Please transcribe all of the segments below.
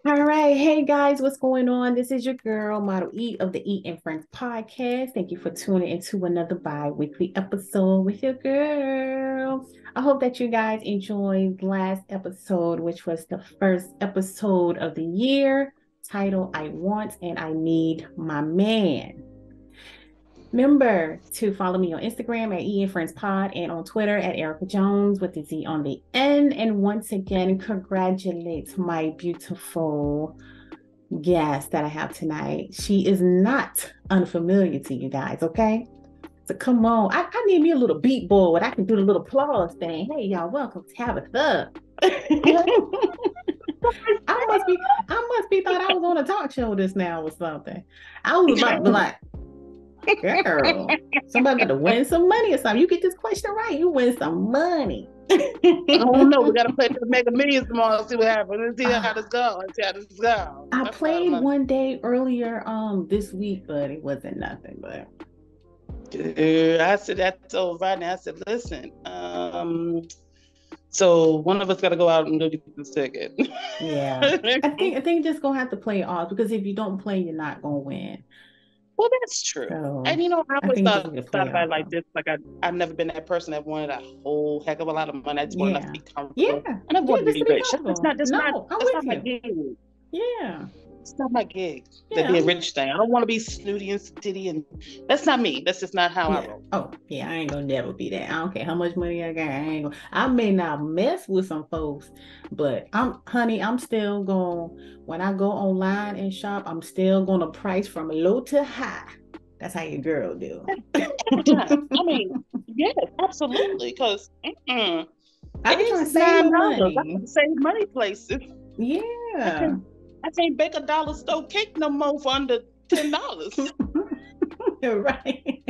All right. Hey guys, what's going on? This is your girl, Model E of the E and Friends podcast. Thank you for tuning into another bi-weekly episode with your girl. I hope that you guys enjoyed last episode, which was the first episode of the year, titled I Want and I Need My Man. Remember to follow me on Instagram at E and Friends Pod and on Twitter at Erica Jones with the Z on the end. And once again, congratulate my beautiful guest that I have tonight. She is not unfamiliar to you guys, okay? So come on. I need me a little beat board. I can do the little applause thing. Hey, y'all, welcome Tabitha. I must be thought I was on a talk show this now or something. I was about to be like, girl, somebody got to win some money or something. You get this question right, you win some money. I don't know. We got to play to Mega Millions tomorrow and see what happens. Let's see how this goes. I played one day earlier this week, but it wasn't nothing. But I said that to Rodney. I said, listen, so one of us got to go out and do the ticket. Yeah, I think just gonna have to play off because if you don't play, you're not gonna win. Well, that's true. So, and I always thought about it like this. Like I've never been that person that wanted a whole heck of a lot of money. I just wanted to be comfortable. Yeah. I never wanted to be rich. That's not my gig. Yeah. It's not my gig to be a rich thing. I don't want to be snooty and stitty, and that's not me. That's just not how I roll. Oh, yeah, I ain't gonna never be that. I don't care how much money I got. I may not mess with some folks, but I'm still going, when I go online and shop, I'm still gonna price from low to high. That's how your girl do. I mean, yes, absolutely. Because I can try to save money. I can save money places. Yeah. I can't bake a dollar store cake no more for under $10. Right.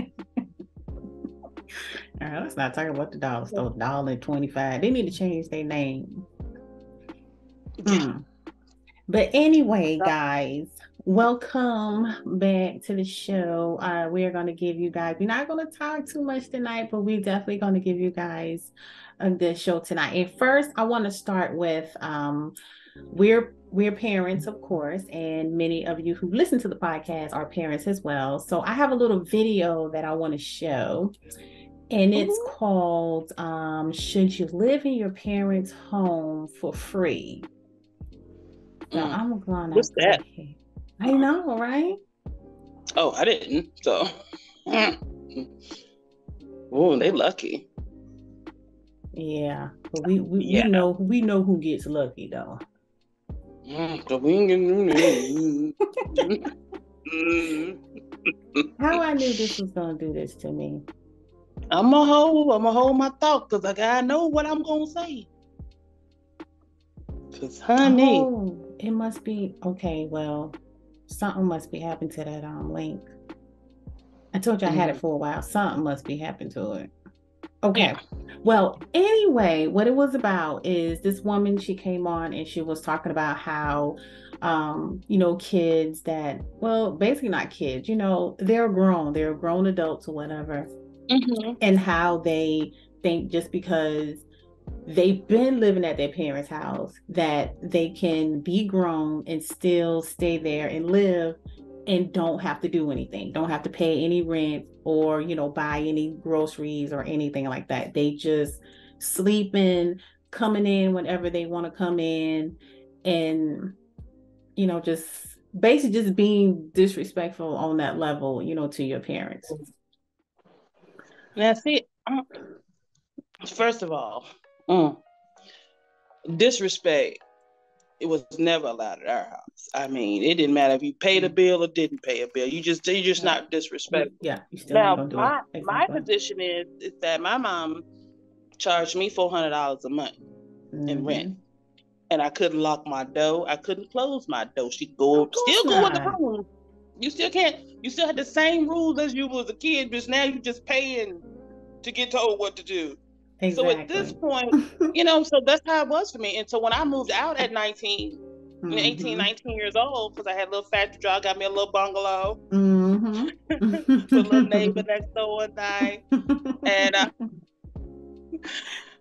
All right, let's not talk about the dollar store. $1.25. They need to change their name. But anyway, guys, welcome back to the show. We are going to give you guys, we're not going to talk too much tonight, but we're definitely going to give you guys a good show tonight. And first, I want to start with we're parents, of course, and many of you who listen to the podcast are parents as well. So I have a little video that I want to show, and it's called Should You Live in Your Parents' Home for Free? So I'm going to... What's that? I know, right? Oh, I didn't. So, oh, they lucky. Yeah, but we know who gets lucky though. How I knew this was gonna do this to me. I'm gonna hold my thought because I know what I'm gonna say. Cause honey, it must be okay. Well, something must be happening to that link. I told you I had it for a while. Something must be happening to it. Okay. Yeah. Well, anyway, what it was about is this woman, she came on and she was talking about how, kids that, well, basically not kids, they're grown adults or whatever. And how they think just because they've been living at their parents' house that they can be grown and still stay there and live and don't have to do anything, don't have to pay any rent or, buy any groceries or anything like that. They just sleeping, coming in whenever they want to come in, and, just basically just being disrespectful on that level, to your parents. Now, see, first of all, disrespect, it was never allowed at our house. I mean, it didn't matter if you paid a bill or didn't pay a bill. You're just not disrespectful. Yeah. You still now, don't do my, it. My position is that my mom charged me $400 a month in rent, and I couldn't lock my door. I couldn't close my door. She'd go in the room. You still can't. You still had the same rules as you was a kid, but now you just paying to get told what to do. Exactly. So at this point, so that's how it was for me. And so when I moved out at 18, 19 years old, because I had a little factory job, got me a little bungalow, with a little neighbor next door one night. And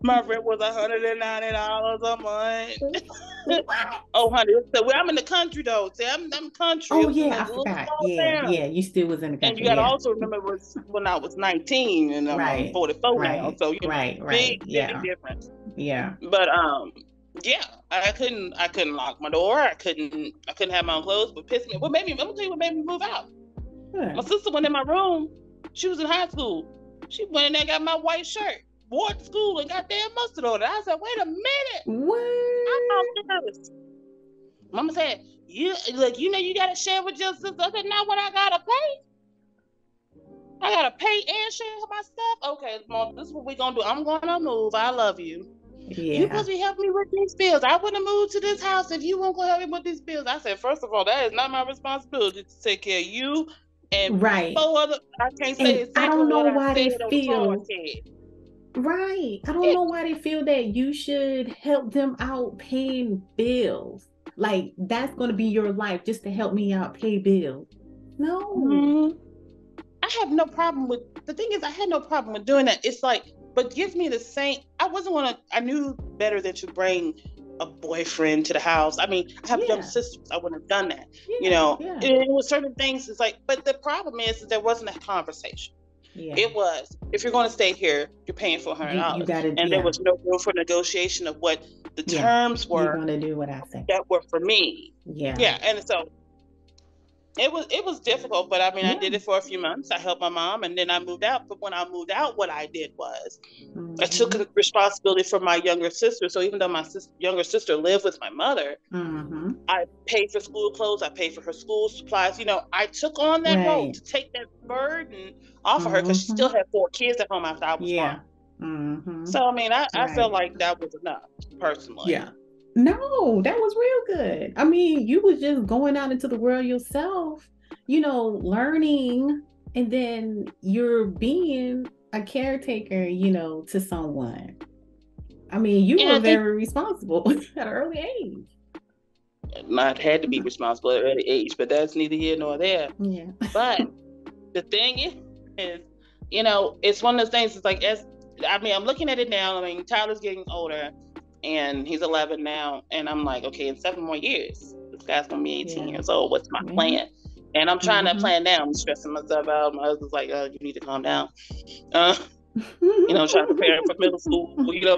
My rent was $190 a month. Oh, honey. So I'm in the country though. See, I'm country. Oh It was in yeah, a I little forgot. small Yeah, town. yeah, you still was in the And you country. got to Yeah. also remember it was when I was 19 and I'm Right. 44 now. Right. So, Right. big Yeah. difference. Yeah. But yeah, I couldn't lock my door. I couldn't have my own clothes. But pissed me. I'm gonna tell you what made me move out. Huh. My sister went in my room. She was in high school. She went in there, got my white shirt, wore it to school, and got damn mustard on it. I said, wait a minute. What? I'm nervous. Mama said, you gotta share with your sister. I said, not what I gotta pay. I gotta pay and share my stuff. Okay, Mom, this is what we're gonna do. I'm gonna move. I love you. Yeah. You supposed to be helping me with these bills. I wouldn't move to this house if you won't go help me with these bills. I said, first of all, that is not my responsibility to take care of you and Right. 4 other. I can't say And I exactly don't know what I why said they on the phone. I feel said, right. I don't yeah. know why they feel that you should help them out paying bills. Like that's going to be your life just to help me out pay bills. No. Mm-hmm. I have no problem with the thing is I had no problem with doing that. It's like, but give me the same. I knew better than to bring a boyfriend to the house. I mean, I have young sisters. I wouldn't have done that. Yeah. It was certain things. It's like, but the problem is there wasn't a conversation. Yeah. It was, if you're going to stay here, you're paying $400. You gotta, and there was no room for negotiation of what the terms were. You're going to do what I say. That were for me. Yeah. Yeah. And so it was difficult, but I mean, I did it for a few months. I helped my mom, and then I moved out. But when I moved out, what I did was I took responsibility for my younger sister. So even though my younger sister lived with my mother, I paid for school clothes. I paid for her school supplies. I took on that role to take that burden off of her because she still had 4 kids at home after I was gone. So I mean, I felt like that was enough personally. Yeah. No, that was real good. I mean, you was just going out into the world yourself, learning, and then you're being a caretaker, to someone. I mean, you were very responsible at an early age. I had to be responsible at an early age, but that's neither here nor there. Yeah. But the thing is, it's one of those things. It's like, I'm looking at it now. I mean, Tyler's getting older. And he's 11 now. And I'm like, okay, in 7 more years, this guy's going to be 18 years old. What's my plan? And I'm trying to plan now. I'm stressing myself out. My husband's like, you need to calm down. Trying to prepare for middle school.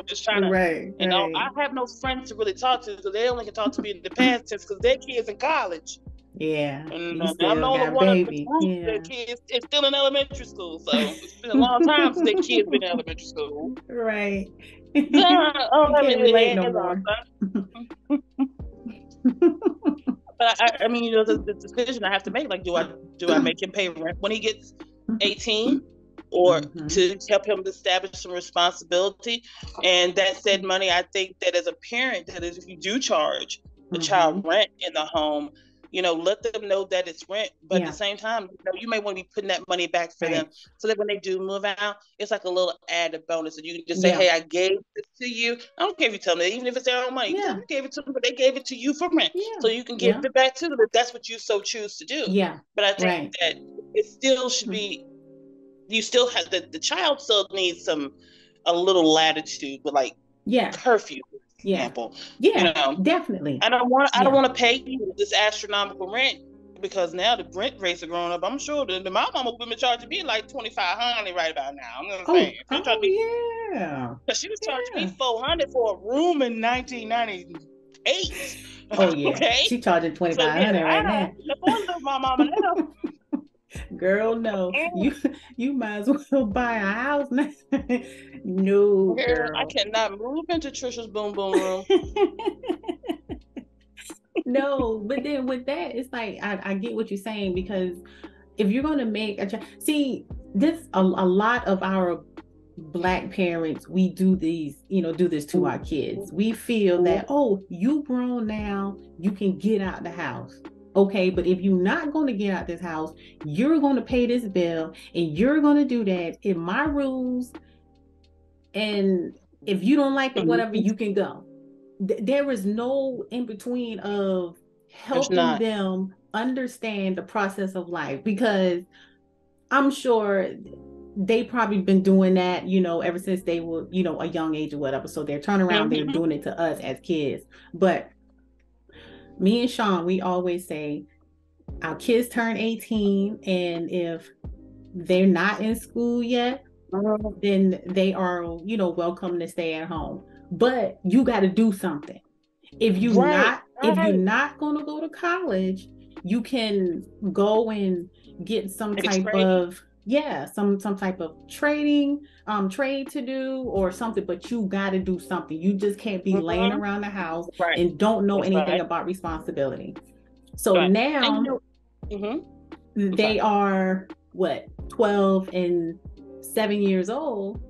Just trying to. Right. I have no friends to really talk to because they only can talk to me in the past tense because their kids in college. Yeah. And I'm the only one of the group that kids is still in elementary school. So it's been a long time since their kids been in elementary school. Right. You can't relate no more. But I mean, the decision I have to make, like, do I make him pay rent when he gets 18, or to help him establish some responsibility? And that said money, I think that as a parent, that is, if you do charge the child rent in the home, let them know that it's rent, but at the same time, you may want to be putting that money back for them, so that when they do move out, it's like a little added bonus. And you can just say, hey, I gave this to you. I don't care if you tell them, even if it's their own money. You gave it to them, but they gave it to you for rent. So you can give it back to them if that's what you so choose to do. Yeah. But I think that it still should be, you still have, the child still needs a little latitude with, like, curfew. Example. Definitely. I don't want to pay you this astronomical rent, because now the rent rates are growing up. I'm sure that my mama would be charging me like $2,500 right about now. I'm gonna say, because she was charging me $400 for a room in 1998. Oh yeah, okay, she charging $2,500 right now. My mama now. Girl, no, you might as well buy a house now. No, girl, I cannot move into Trisha's boom boom room. No, but then with that, it's like I get what you're saying, because if you're gonna make a lot of our Black parents, we do this to our kids. We feel that, oh, you grown now, you can get out the house. Okay, but if you're not going to get out this house, you're going to pay this bill, and you're going to do that in my rules. And if you don't like it, whatever, you can go. There is no in between of helping them understand the process of life, because I'm sure they probably been doing that, ever since they were, a young age or whatever. So they're turning around, they're doing it to us as kids. But me and Sean, we always say our kids turn 18, and if they're not in school yet, then they are, welcome to stay at home. But you got to do something. If you're not going to go to college, you can go and get some type of some type of trade to do or something, but you got to do something. You just can't be laying around the house and don't know anything about responsibility. So now they are 12 and 7 years old.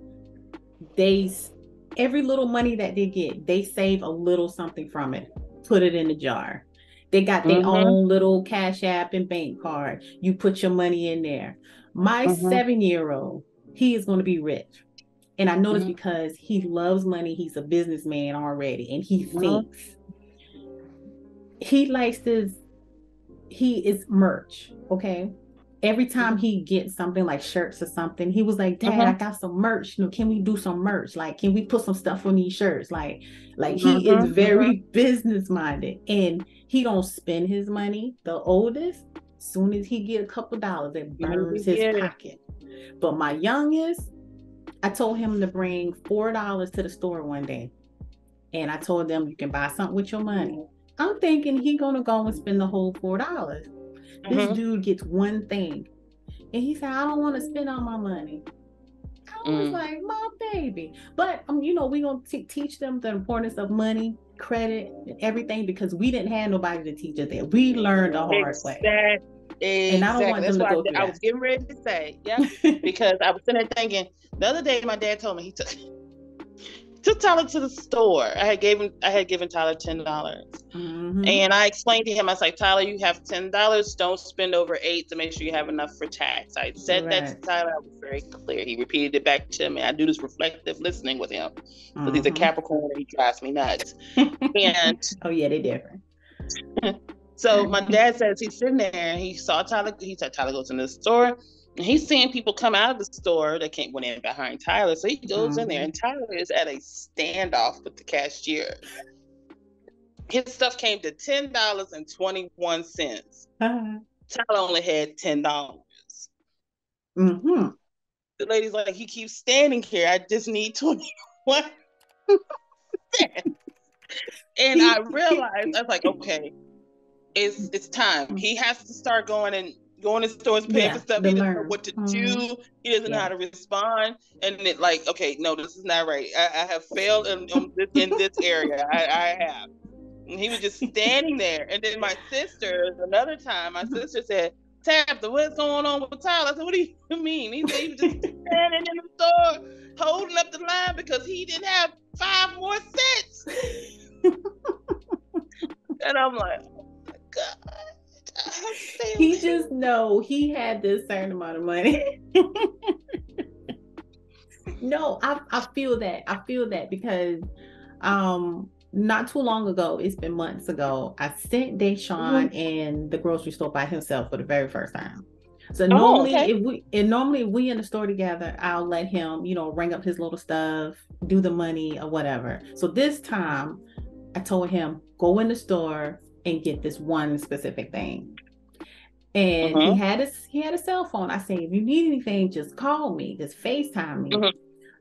Every little money that they get, they save a little something from it, put it in the jar. They got their own little Cash App and bank card. You put your money in there. My 7-year-old, he is going to be rich. And I know this because he loves money. He's a businessman already. And he thinks he is merch. Okay. Every time he gets something like shirts or something, he was like, Dad, I got some merch. Can we do some merch? Like, can we put some stuff on these shirts? Like he is very business minded, and he don't spend his money. The oldest, as soon as he get a couple dollars, it burns his pocket. But my youngest, I told him to bring $4 to the store one day. And I told them, you can buy something with your money. I'm thinking he gonna go and spend the whole $4. This dude gets one thing. And he said, I don't want to spend all my money. I was like, my baby. But, we're going to teach them the importance of money, credit, and everything, because we didn't have nobody to teach us that. We learned the hard way. And I don't want them to go through that. I was getting ready to say, because I was sitting there thinking, the other day my dad told me he took Tyler to the store. I had given Tyler $10. And I explained to him, I was like, Tyler, you have $10. Don't spend over $8 to make sure you have enough for tax. I said that to Tyler. I was very clear. He repeated it back to me. I do this reflective listening with him because he's a Capricorn and he drives me nuts. And oh yeah, they're different. So my dad says he's sitting there and he saw Tyler. He said Tyler goes into the store. And he's seeing people come out of the store that went in behind Tyler. So he goes in there and Tyler is at a standoff with the cashier. His stuff came to $10.21. Tyler only had $10. The lady's like, he keeps standing here. I just need 21 cents. And I realized, I was like, okay, it's time. He has to start going to stores and paying for stuff. He doesn't know what to do. He doesn't know how to respond. And it like, okay, no, this is not right. I have failed in this area. I have. And he was just standing there. And then my sister said, Tabitha, what's going on with Tyler? I said, what do you mean? He said he was just standing in the store holding up the line because he didn't have 5 more cents. And I'm like, oh my God. He just know he had this certain amount of money. No, I feel that because not too long ago, it's been months ago, I sent Deshaun in the grocery store by himself for the very first time. So normally if we in the store together, I'll let him, ring up his little stuff, do the money or whatever. So this time I told him, go in the store and get this one specific thing. And he had a cell phone. I said, if you need anything, just call me, just FaceTime me.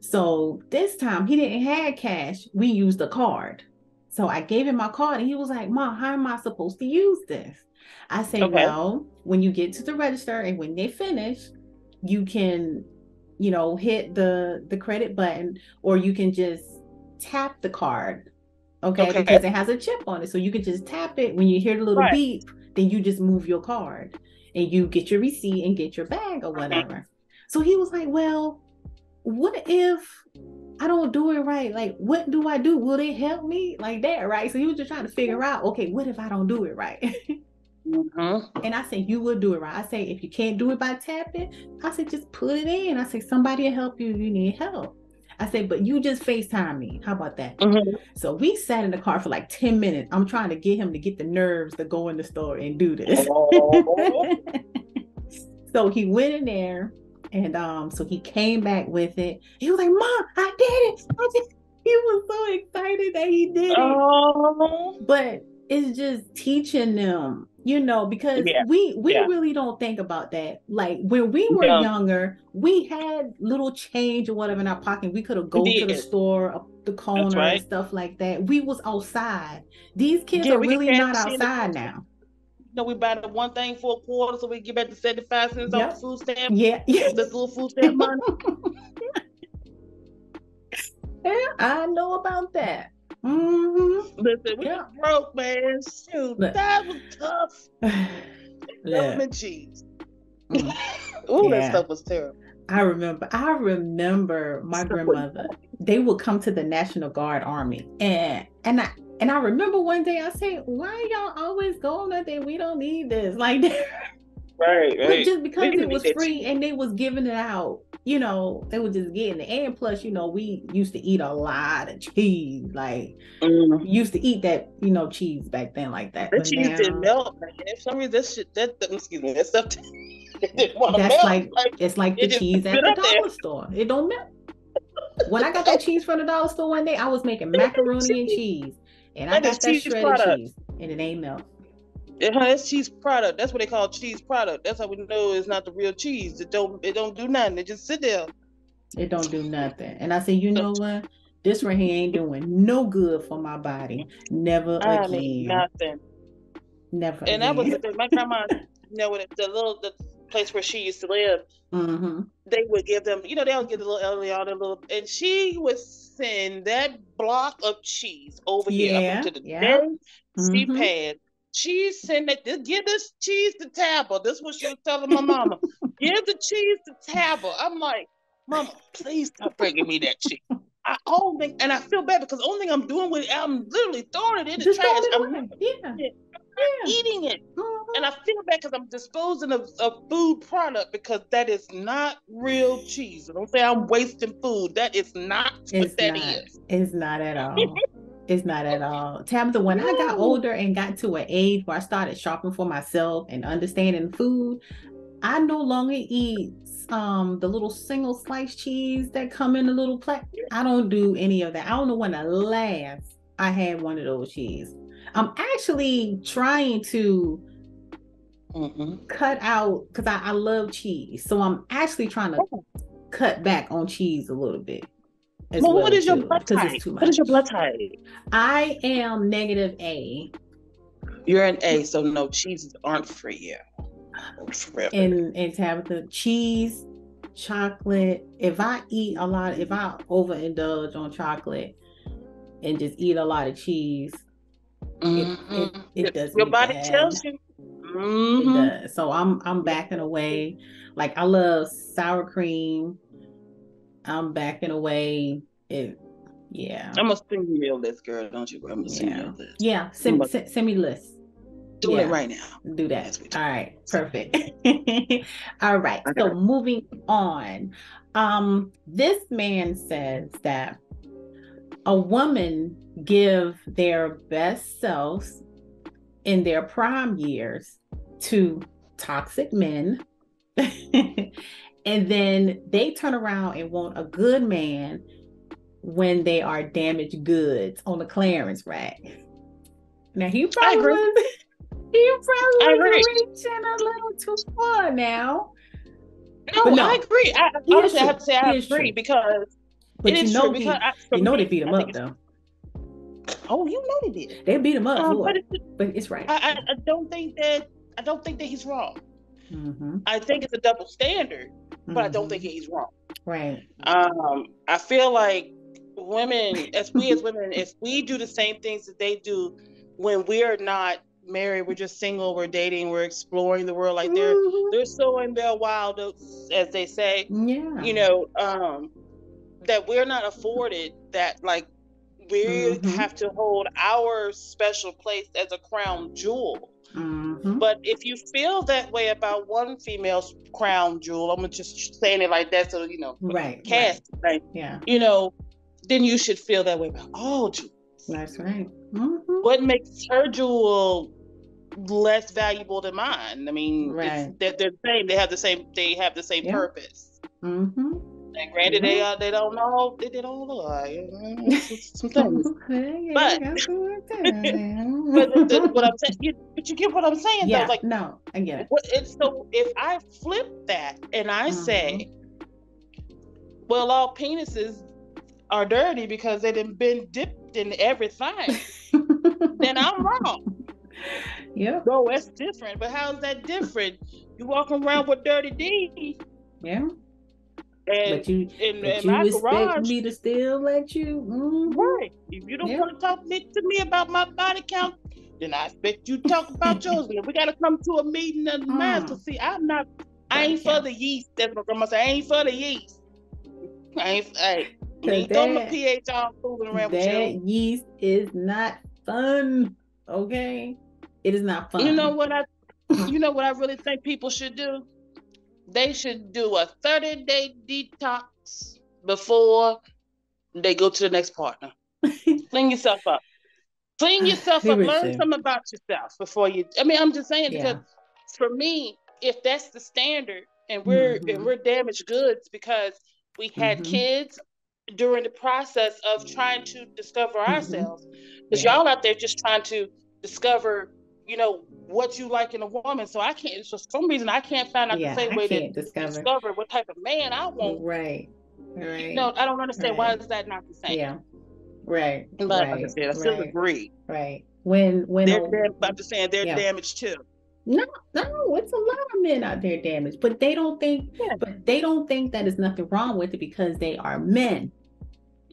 So this time he didn't have cash. We used a card. So I gave him my card and he was like, Mom, how am I supposed to use this? I said, well, when you get to the register and when they finish, you can, hit the credit button, or you can just tap the card. Okay, because it has a chip on it. So you can just tap it. When you hear the little beep, then you just move your card and you get your receipt and get your bag or whatever. So he was like, well, what if I don't do it right? Like, what do I do? Will it help me? Like that, right? So he was just trying to figure out, okay, what if I don't do it right? And I said, you will do it right. I say, if you can't do it by tapping, I said, just put it in. I say, somebody will help you if you need help. I said, but you just FaceTime me. How about that? So we sat in the car for like 10 minutes. I'm trying to get him to get the nerves to go in the store and do this. So he went in there And so he came back with it. He was like, Mom, I did it. I did it. He was so excited that he did it. Oh, But it's just teaching them, because yeah, we yeah. really don't think about that. Like when we were No, younger, we had little change or whatever in our pocket. We could have we go to the did. store, up the That's corner and right. stuff like that. We was outside. These kids Yeah, are we can really not cash in. outside now. We buy the one thing for a quarter, so we get back to 75 cents off the Yep. food stamp. Yeah. This little food stamp money. Yeah, I know about that. Mm-hmm. Listen, we Yeah. was broke, man. Shoot, Look. that was tough. Look. And cheese. Ooh, that Yeah. stuff was terrible. I remember my grandmother. They would come to the National Guard Army, and I remember one day I said, "Why y'all always going up there? We don't need this." Like, Right. but just because We it was need that free cheese. and they was giving it out, they were just getting it. And plus, we used to eat a lot of cheese. Like, we used to eat that, cheese back then like that. That But cheese didn't now, melt, man. For some reason, excuse me, that stuff didn't want to that's melt. like it's like the it just cheese at been the up there. dollar store. It don't melt. When I got that cheese from the dollar store one day, I was making macaroni and cheese, and I That is got that cheese shredded product. cheese, and it ain't melt. That's cheese product. That's what they call cheese product. That's how we know it's not the real cheese. It don't do nothing. It just sit there. It don't do nothing. And I said, you know what? This right here ain't doing no good for my body. Never I mean, again. nothing. Never And again. that was the thing. My grandma, the place where she used to live, they would give them, they would give the little elderly all their little, and she would send that block of cheese over here up into the day she passed. She sent that, give this cheese to Tabitha. This is what she was telling my mama. Give the cheese to Tabitha. I'm like, Mama, please stop bringing me that cheese. And I feel bad because the only thing I'm doing with it, I'm literally throwing it in the trash. I'm not eating it. And I feel bad because I'm disposing of food product because that is not real cheese. Don't say I'm wasting food. That is not what that is. It's not at all. It's not at all. Tabitha, when I got older and got to an age where I started shopping for myself and understanding food, I no longer eat the little single slice cheese that come in a little plaque. I don't do any of that. I don't know when the last I had one of those cheese. I'm actually trying to cut out because I love cheese. So I'm actually trying to cut back on cheese a little bit. Well, what is your blood type? What is your blood type? I am negative A. You're an A, so no, cheeses aren't for you. And Tabitha, cheese, chocolate. If I overindulge on chocolate and just eat a lot of cheese, it does. Your body tells you. It does. So I'm backing away. Like I love sour cream. I'm backing away. Yeah. I'm gonna send you your list, girl. Don't you? I'm gonna send you your list. Yeah. Send me list. Do it right now. Do that. All right. Perfect. All right. So moving on. This man says that a woman give their best selves in their prime years to toxic men. And then they turn around and want a good man when they are damaged goods on the clearance rack. Now he probably was reaching a little too far now. No, I agree. Honestly, I have to say I agree because it is true. Because they beat him up though. Oh, you know they did. They beat him up, but it's right. I don't think that he's wrong. I think it's a double standard, but I don't think he's wrong. Right. I feel like women, as women, if we do the same things that they do when we're not married, we're just single, we're dating, we're exploring the world, like they're so in their wild oats, as they say. Yeah. That we're not afforded that, like we have to hold our special place as a crown jewel. But if you feel that way about one female's crown jewel, I'm just saying it like that, so right. Yeah. Then you should feel that way about all jewels. That's right. What makes her jewel less valuable than mine? I mean, they're the same. They have the same purpose. Mm-hmm. And granted, they don't know, they don't look like some things. But what I'm saying, but you get what I'm saying though. Like, no, I get it. It's so if I flip that and I say, well, all penises are dirty because they done been dipped in everything, then I'm wrong. Yep. No, that's different. But how's that different? You walking around with dirty D. Yeah. And but you in you my expect garage, me to still let you? Right. If you don't want to talk to me about my body count, then I expect you to talk about yours. We got to come to a meeting of the minds. Because see, I ain't for the yeast. That's what I'm gonna say. I ain't for the yeast. I ain't throwing my pH off fooling around with you. That yeast is not fun. Okay, it is not fun. You know what I really think people should do? They should do a 30-day detox before they go to the next partner. Clean yourself up. Clean yourself up. Learn something about yourself before you. I mean, I'm just saying because for me, if that's the standard, and we're damaged goods because we had kids during the process of trying to discover ourselves, because y'all out there just trying to discover, what you like in a woman. So I can't. For some reason, I can't find out the same way to discover what type of man I want. Right. I don't understand why is that not the same. Yeah. Right. But like I said, I still agree. Right. When I'm just saying they're damaged too. No, it's a lot of men out there damaged, but they don't think that there's nothing wrong with it because they are men.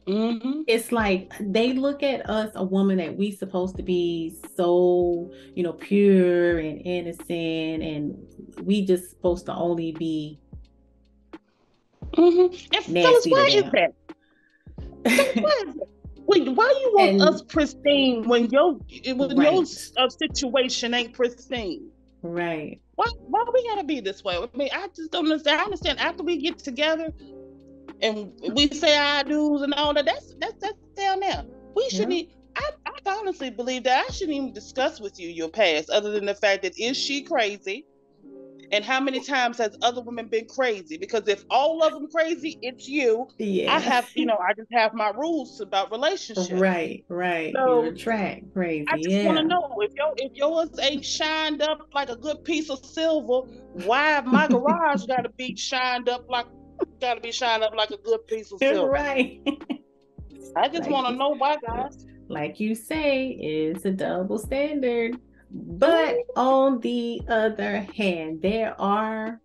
It's like they look at us, a woman that we supposed to be so, pure and innocent, and we just supposed to only be nasty why to them. Wait, why you want us pristine when your situation ain't pristine? Right. Why we gotta be this way? I mean, I just don't understand. I understand after we get together and we say our dues and all that. That's down there. We shouldn't. I honestly believe that I shouldn't even discuss with you your past, other than the fact that is she crazy, and how many times has other women been crazy? Because if all of them crazy, it's you. I have, I just have my rules about relationships. Right. So you attract crazy. I just want to know if yours ain't shined up like a good piece of silver, why my garage got to be shined up like a good piece of silver? Right. I just want to know why, guys. Like you say, it's a double standard. But on the other hand, there are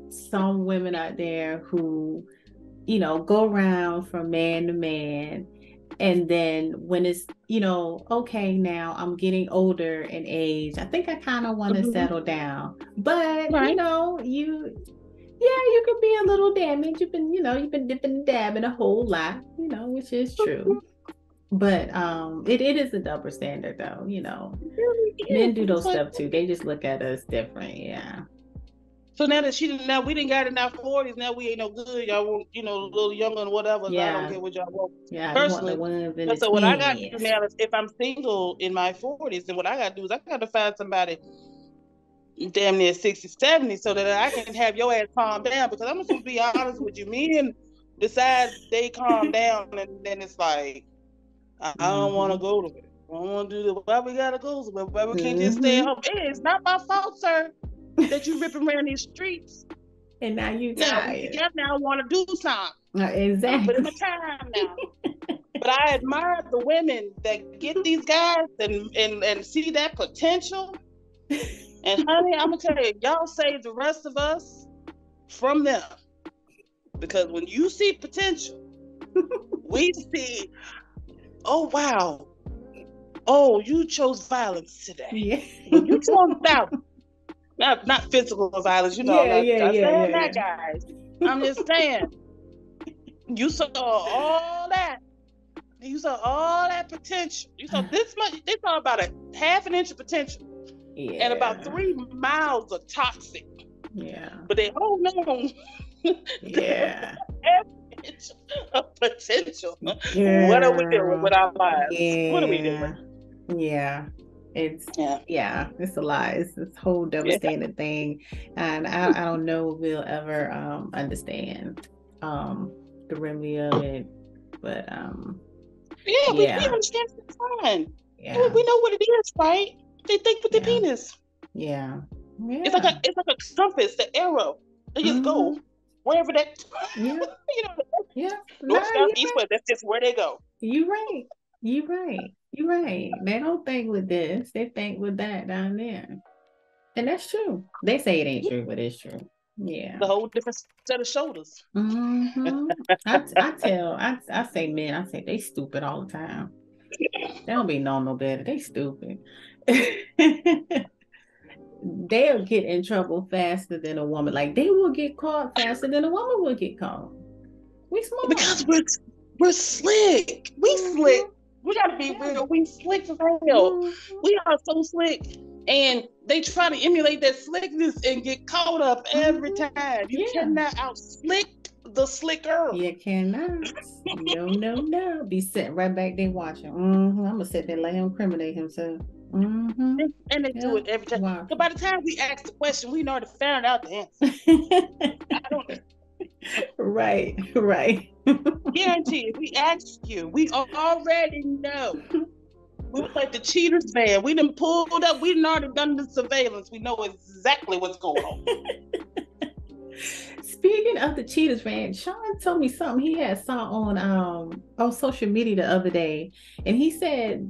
some women out there who, go around from man to man. And then when it's, okay, now I'm getting older in age, I think I kind of want to settle down. But, you could be a little damaged. You've been dipping and dabbing a whole lot, which is true. But it is a double standard though, Men do those stuff too. They just look at us different, yeah. So now that we didn't got in our 40s, now we ain't no good. Y'all want, a little younger and whatever. Yeah. I don't care what y'all want. Yeah, personally. So what I got to do now is, if I'm single in my 40s, then what I got to do is I got to find somebody damn near 60, 70, so that I can have your ass calm down. Because I'm just gonna be honest with you, me and decide they calm down, and then it's like I don't want to go to it. I don't want to do the why we gotta go. Why we can't just stay at home? It's not my fault, sir, that you ripping around these streets. And now you tired. Now I want to do something. Exactly. But it's my time now. But I admire the women that get these guys and see that potential. And honey, I'm gonna tell you, y'all save the rest of us from them. Because when you see potential, we see, oh wow, oh, you chose violence today. Yeah. When you chose violence, not physical violence, that, guys. I'm just saying, you saw all that. You saw all that potential. You saw this much. They saw about a half an inch of potential, and about 3 miles of toxic. Yeah. But they hold on. Yeah. Half an inch of potential. Yeah. What are we doing with our lives? Yeah. What are we doing? Yeah. It's it's a lot. It's this whole devastating thing, and I don't know if we'll ever understand the remedy of it, but we understand it's fine. Yeah, we know what it is, right? They think with their penis. Yeah. It's like a compass, the arrow. They just go wherever that. North, south, east, west. That's just where they go. You're right. They don't think with this. They think with that down there, and that's true. They say it ain't true, but it's true. Yeah, the whole different set of shoulders. I say men. I say they stupid all the time. They don't be knowing no better. They stupid. They'll get in trouble faster than a woman. Like they will get caught faster than a woman will get caught. We smart because we're slick. We slick. We gotta be real. We slick as hell. We are so slick, and they try to emulate that slickness and get caught up every time. You cannot out slick the slicker. You cannot. No. Be sitting right back there watching. I'm gonna sit there and let him incriminate himself. And they do it every time. Wow. So by the time we ask the question, we already found out the answer. I don't know. Right. Guarantee if we ask you, we already know. We was like the cheaters van. We done pulled up. We done already done the surveillance. We know exactly what's going on. Speaking of the cheaters van, Sean told me something he had saw on social media the other day, and he said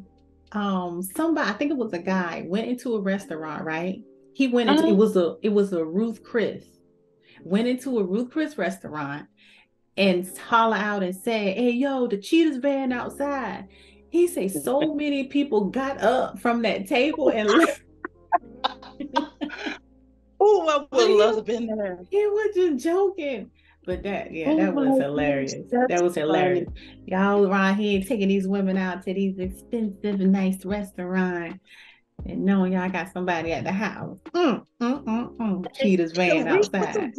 somebody, I think it was a guy, went into a restaurant, right? He went into it was a Ruth Chris. Went into a Ruth Chris restaurant and holler out and said, "Hey, yo, the cheaters van outside." He said so many people got up from that table and left. Oh, I would love to have been there. He was just joking. But that was hilarious. That was hilarious. Funny. Y'all around here taking these women out to these expensive, nice restaurants and knowing y'all got somebody at the house. Cheetah's van outside.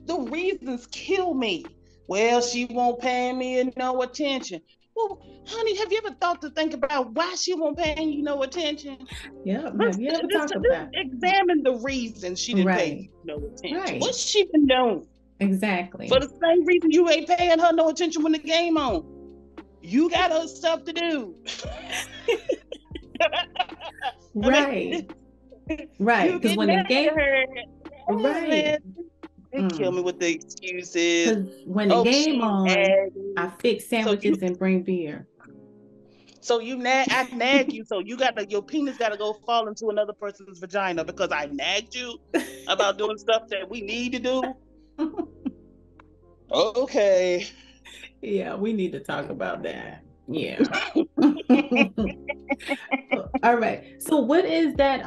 The reasons kill me. Well, she won't pay me no attention. Well, honey, have you ever thought to think about why she won't pay you no attention? Yeah, have you ever talked about? Examine the reason she didn't pay you no attention. Right. What's she been doing? Exactly. For the same reason you ain't paying her no attention when the game on. You got other stuff to do. Right. Right. Because when the game, right. They kill me with the excuses. When the game on, I fix sandwiches and bring beer. So I nag you. So your penis got to go fall into another person's vagina because I nagged you about doing stuff that we need to do. Okay. Yeah, we need to talk about that. Yeah. All right. So what is that?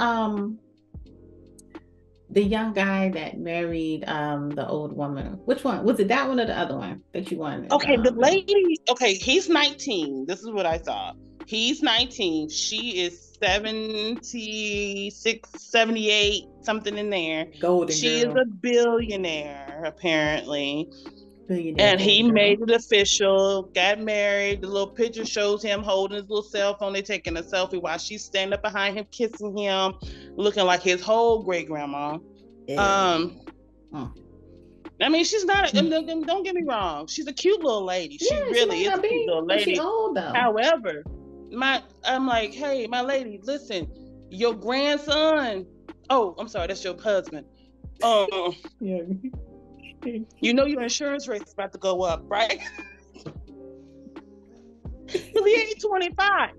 The young guy that married the old woman. Which one? Was it that one or the other one that you wanted? Okay, the lady. Okay, he's 19. This is what I saw. He's 19. She is 76, 78, something in there. Golden she girl. Is a billionaire, apparently. And he made it official, got married. The little picture shows him holding his little cell phone. They're taking a selfie while she's standing up behind him, kissing him, looking like his whole great grandma. I mean, she's not, don't get me wrong. She's a cute little lady. She really is a cute little lady. She's old, though. However, I'm like, hey, my lady, listen, your grandson. Oh, I'm sorry, that's your husband. Yeah. You know your insurance rate's about to go up, right? Because he ain't 25.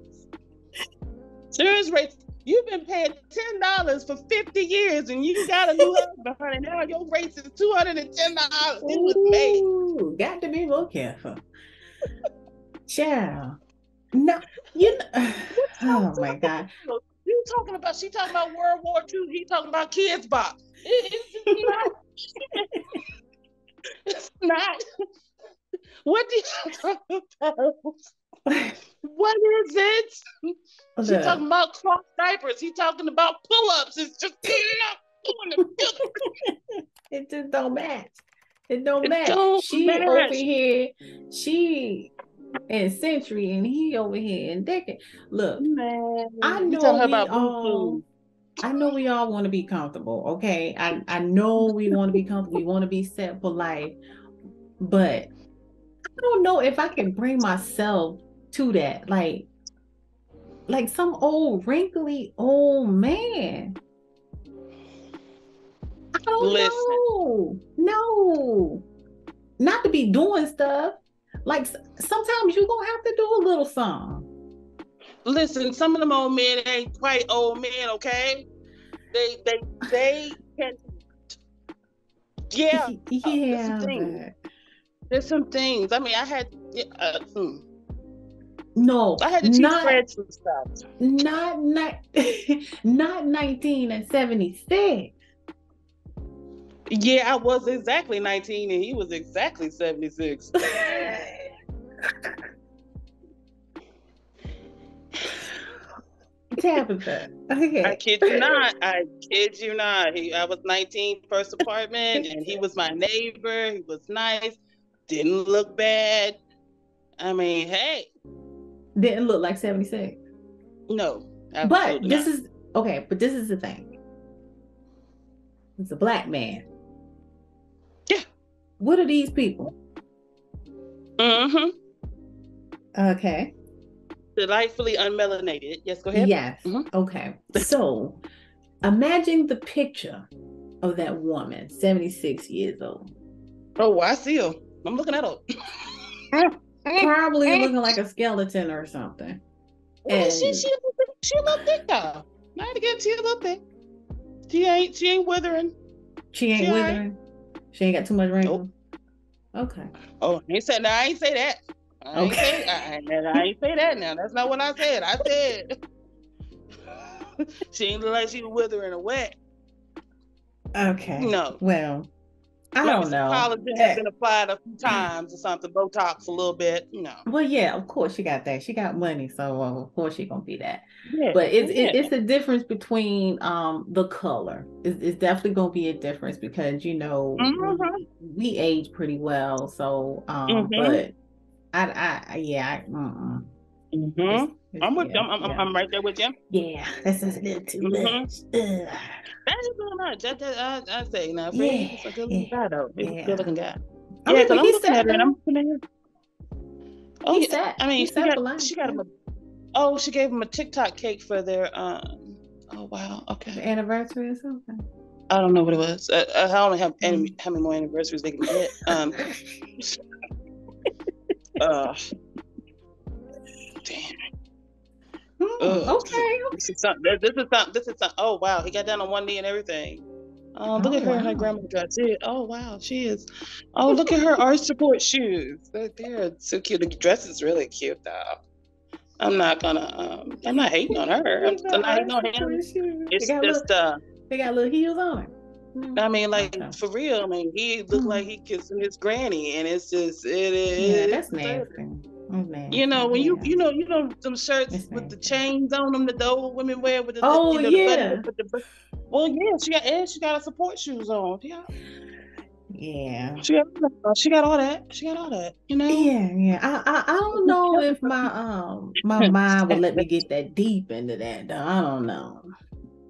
Insurance rates, you've been paying $10 for 50 years and you got a new husband, honey. Now your rates is $210. It was made. Got to be more careful. Child. No, you know. Oh my God. She talking about World War II. He talking about Kids Box. It's not. What did you talk about? What is it? She talking about cross diapers. He talking about pull-ups. It's just it just don't match. It don't match. Over here. She and Century, and he over here in Decade. Look, Man, I you telling know her we about boo all food. I know we all want to be comfortable, okay? I know we want to be comfortable, we want to be set for life, but I don't know if I can bring myself to that. Like some old wrinkly old man. I don't Listen, know. No. Not to be doing stuff. Like sometimes you're gonna have to do a little something. listen. Some of them old men ain't quite old men, okay? They can. Yeah, there's some Yeah, things. but There's some things. I mean, no, I had to teach Fred some stuff. not not 1976. Yeah, I was exactly 19 and he was exactly 76. Tabitha. I Okay. kid you not. I kid you not. I was 19, first apartment, and he was my neighbor. He was nice, didn't look bad. I mean, hey, Didn't look like 76. no, But absolutely this not. is okay, but this is the thing. It's a black man. Yeah. What are these people? Mm-hmm. Okay. Delightfully unmelanated. Yes, go ahead. Yes. Mm-hmm. Okay. So imagine the picture of that woman, 76 years old. Oh, I see him. I'm looking at him. Probably looking like a skeleton or something. Well, And she a little thick though. Not to get she a little thick. She ain't withering. she ain't She all right. withering. She ain't got too much wrinkles. Nope. Okay. Oh, I ain't said. No, I ain't say that. Okay. I ain't say that. Now that's not what I said. I said she ain't look like she was withering away. Okay. No. Well, I Maybe don't some know. collagen has been applied a few times or something. Botox a little bit. Well, yeah, of course she got that. She got money, so of course she gonna be that. Yeah. But Yeah. it's the difference between the color. It's definitely gonna be a difference because Mm-hmm. we age pretty well. So Mm-hmm. but I yeah Mm-hmm. I'm with you. yeah yeah I'm right there with you. yeah that's just a little too Mm-hmm. much. Ugh. That is too much. I say now, Fred, he Yeah was a good looking yeah guy though. He was a good yeah. looking guy. I Yeah, mean, because but I'm he looking sat at her and I'm though. looking at her. Oh yeah. I He mean, sat for life. she got Yeah. him a. Oh, she gave him a TikTok cake for their. Oh wow. The Okay. anniversary or something. I don't know what it was. I don't know Mm. how many more anniversaries they can get. Uh. Damn. Okay. This is something. This is something. This is something. Oh wow. He got down on one knee and everything. Look Oh at her and her wow. grandma got it. Oh wow, she is. Oh, look at her arch support shoes. They're so cute. The dress is really cute though. I'm not hating on her. I'm not hating on him. They It's got just little heels on it. I mean, like Okay. for real. I mean, he looked like he kissing his granny, and it's just it Yeah, is that's disturbing. nasty. That's nasty. When Yeah, them shirts it's with the nasty. chains on them that the old women wear with Oh the button yeah. with the. Well, yeah, she got her support shoes on. Yeah. Yeah. She got all that. She got all that. Yeah, yeah. I don't know if my mind would let me get that deep into that though. I don't know.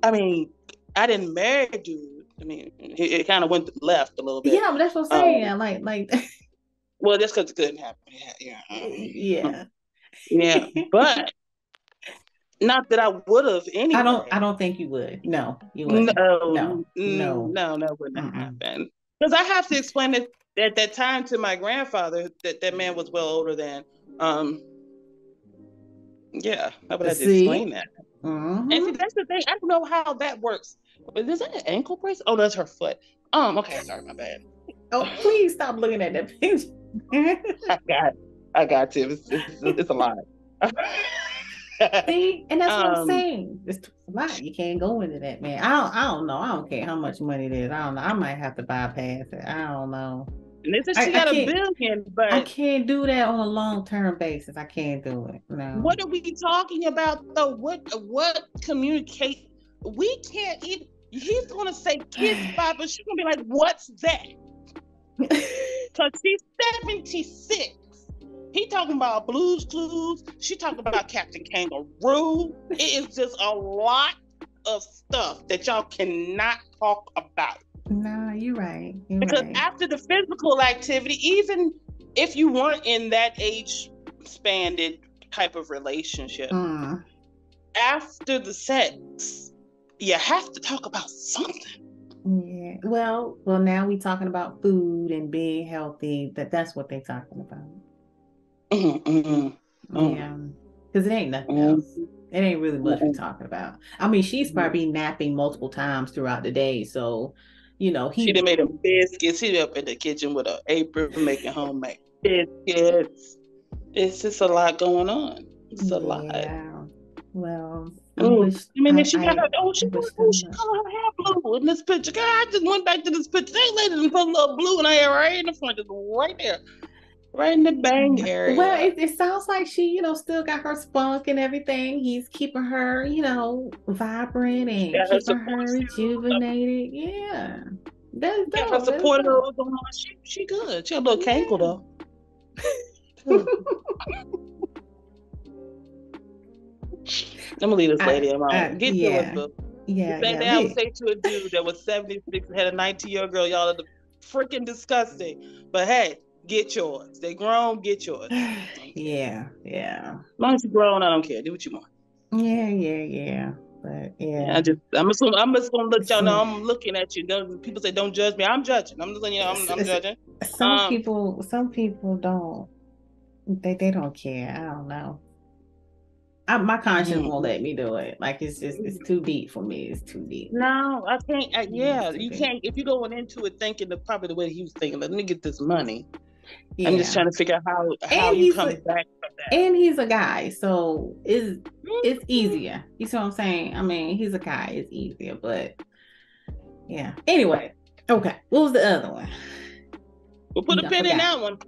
I mean, I didn't marry a dude. I mean, it kind of went left a little bit. Yeah, but that's what I'm saying. Like Well, that's because it couldn't happen. yeah. Yeah, but not that I would have I anyway. don't think you would. No, you wouldn't. No, no. No, wouldn't have Mm-mm. happened. Because I have to explain it at that time to my grandfather that man was well older than. Yeah, I would have to See? explain that. And see, Mm-hmm. that's the thing. I don't know how that works. But is that an ankle brace? Oh, that's her foot. Okay, sorry, my bad. Oh, please stop looking at that picture. I got to. It's a lot. See, and that's what I'm um, saying. It's a lot. You can't go into that, man. I don't know. I don't care how much money it is. I don't know. I might have to bypass it. I don't know. and this is I, she I got a can't. billion, I but can't do that on a long-term basis. I can't do it. No. what are we talking about though? What communicate? We can't even. He's gonna say kiss bye, but she's gonna be like, "What's that?" Because she's 76. He talking about Blue's Clues. She talking about Captain Kangaroo. It is just a lot of stuff that y'all cannot talk about. Nah, you're right. Because after the physical activity, even if you weren't in that age spanned type of relationship, after the sex, you have to talk about something. Yeah. Well, now we talking about food and being healthy. That's what they're talking about. Yeah. Because it ain't nothing else. It ain't really much we're talking about. I mean, she's probably napping multiple times throughout the day. So, she done made him biscuits. He up in the kitchen with an apron making homemade biscuits. It's just a lot going on. It's a lot. Well, she got her hair blue in this picture. God, I just went back to this picture. That lady done put a little blue in her hair right in the front, just right there. Right in the bang area. Well, it sounds like she, still got her spunk and everything. He's keeping her, vibrant and keeping her rejuvenated. Yeah. That's dope. Her support going on. She good. She a little cankle though. I'm gonna leave this lady alone. Get yours, boo. Yeah. The same thing I would say to a dude that was 76 and had a 19-year-old girl. Y'all are freaking disgusting. But hey, get yours. They grown, get yours. Yeah. As long as you're grown, I don't care. Do what you want. Yeah. But yeah. I'm just gonna let y'all know I'm looking at you. People say don't judge me. I'm judging. I'm just letting you know I'm judging. Some people don't. They don't care. I don't know. My conscience won't let me do it. Like it's too deep for me. It's too deep. No, I can't. You can't. If you're going into it thinking probably the way he was thinking, let me get this money. Yeah. I'm just trying to figure out how you come back from that. And he's a guy, so it's easier. You see what I'm saying? I mean, he's a guy. It's easier, but yeah. Anyway, okay. What was the other one? We'll put a pin in that one.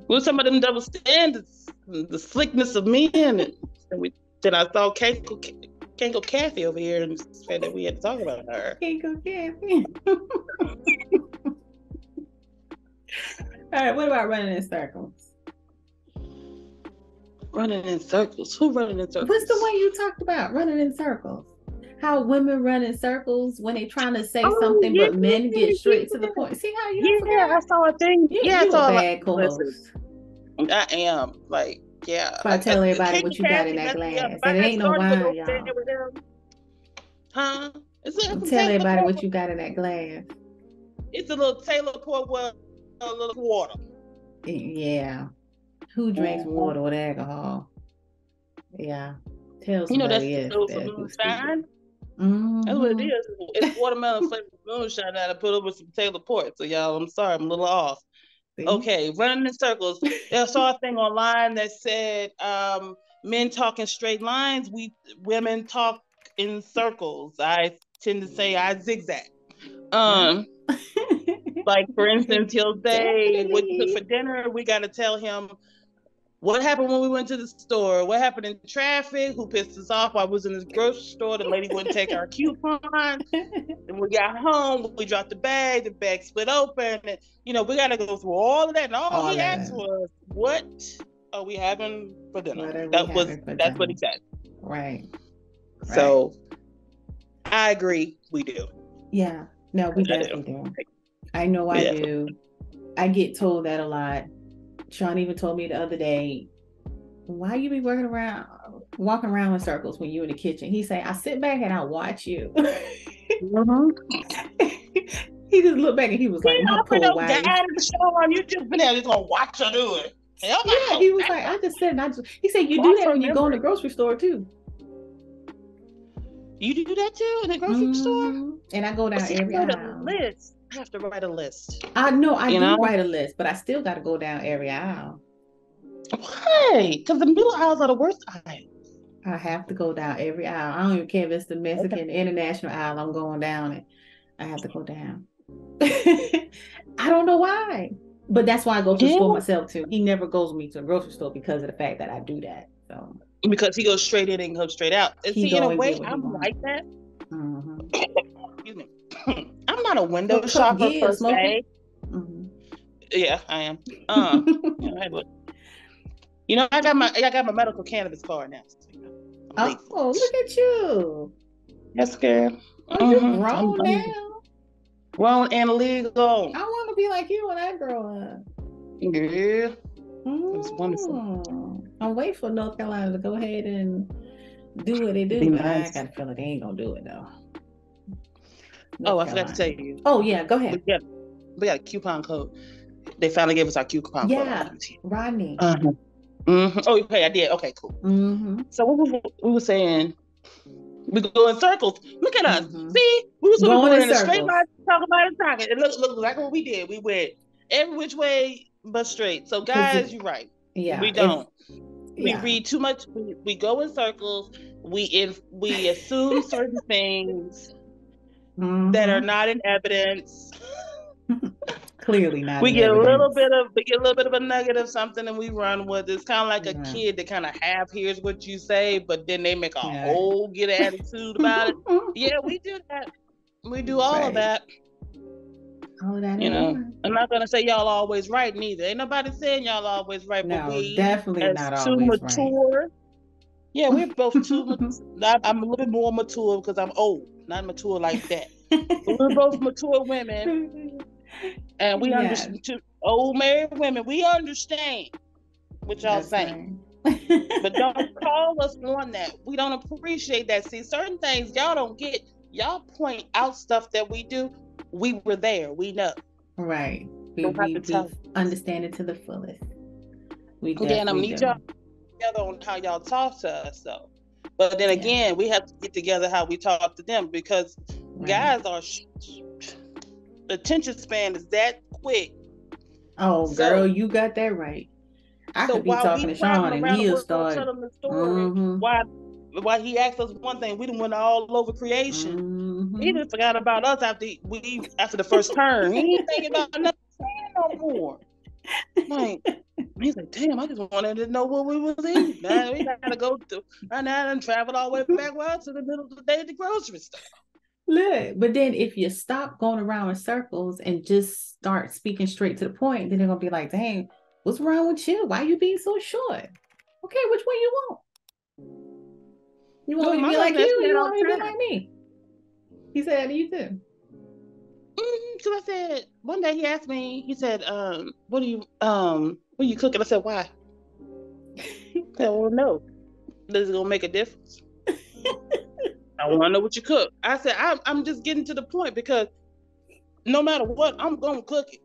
With some of them double standards, the slickness of men, and then I saw Kango Kathy over here and said that we had to talk about her. Kango Kathy. All right, what about running in circles? Running in circles? Who running in circles? What's the one you talked about? Running in circles. How women run in circles when they're trying to say something, but men get straight to the point. See how you? I saw a thing. I saw a bad co-host. I am like, yeah. So I tell everybody what you got in that glass, and it ain't no wine, y'all. Huh? Tell everybody what you got in that glass. It's a little Taylor port with a little water. Yeah. Who drinks water with alcohol? Yeah. Tell somebody that's moonshine. That's what it is. It's watermelon flavored moonshine that I put over some Taylor port. So y'all, I'm sorry, I'm a little off. Okay, running in circles. I saw a thing online that said men talk in straight lines. Women talk in circles. I tend to say I zigzag. Like for instance, he'll say, "What you cook for dinner?" We got to tell him what happened when we went to the store. What happened in traffic? Who pissed us off? I was in this grocery store. The lady wouldn't take our coupon. And we got home. We dropped the bag. The bag split open. And, we got to go through all of that. And all he asked was, "What are we having for dinner?" That's what he said. Right. So I agree. We do. Yeah. No, we definitely do. I know I do. I get told that a lot. Sean even told me the other day, "Why you be walking around in circles when you in the kitchen?" He say, "I sit back and I watch you." He just looked back and he was like, "My poor wife." You just been there just gonna watch her do it. Yeah, he was like, "I just said," he said, "You do that when you go in the grocery store too." You do that too in the grocery store? And I go down every aisle. I have to write a list. I know I do write a list, but I still got to go down every aisle. Why? Because the middle aisles are the worst aisles. I have to go down every aisle. I don't even care if it's the Mexican international aisle. I'm going down it. I have to go down. I don't know why, but that's why I go to the store myself too. He never goes with me to a grocery store because of the fact that I do that. So because he goes straight in and goes straight out. And see, in a way, I'm like that. Excuse me. I'm not a window shopper per se. Yeah, I am. Hey, look. I got my medical cannabis card now. Oh, look at you. Yes, girl. Oh, you grown now. Grown and legal. I want to be like you when I grow up. Yeah. It's wonderful. I'm waiting for North Carolina to go ahead and do what they do, but nice. I got a feeling they ain't gonna do it though. I forgot to tell you. Oh yeah, go ahead. We got a coupon code. They finally gave us our coupon code. Yeah, Rodney. Mm-hmm. Oh, okay, I did. Okay, cool. Mm-hmm. So we were saying we go in circles. Look at us. See, we was going in a straight line, talking about it, talking. It looked like what we did. We went every which way but straight. So guys, you're right. Yeah, we don't. We read too much. We go in circles. We assume certain things that are not in evidence. Clearly not. We get a little bit of a nugget of something and we run with it. It's kind of like a kid that kind of half hears what you say, but then they make a whole get attitude about it. Yeah, we do that. We do all of that. All of that. I'm not gonna say y'all always right neither. Ain't nobody saying y'all always right, no, but we definitely not too always mature. Right. Yeah, we're both too mature. I'm a little bit more mature because I'm old, not mature like that. But we're both mature women. And we understand, old married women, we understand what y'all saying. Right. But don't call us on that. We don't appreciate that. See, certain things y'all don't get. Y'all point out stuff that we do. We were there. We know. Right. We understand it to the fullest. We definitely I'm need y'all together on how y'all talk to us, though. But then again, we have to get together how we talk to them because guys are... The attention span is that quick. Oh, girl, you got that right. I could be talking to Sean and he'll start telling the story. Why he asked us one thing, we done went all over creation. He just forgot about us after the first turn. He ain't thinking about nothing no more. Like, he's like, damn, I just wanted to know what we was eating. Now we gotta go to and travel all the way back to the middle of the day at the grocery store. Look, but then if you stop going around in circles and just start speaking straight to the point, then they're gonna be like, dang, what's wrong with you? Why are you being so short? Okay, which one you want? You want me to be like you, or you want me to be like me? He said, you too. So I said, one day he asked me, he said, what are you cooking? I said, why? I said, well, no. This is gonna make a difference. I want to know what you cook. I said, I'm just getting to the point because no matter what, I'm going to cook it.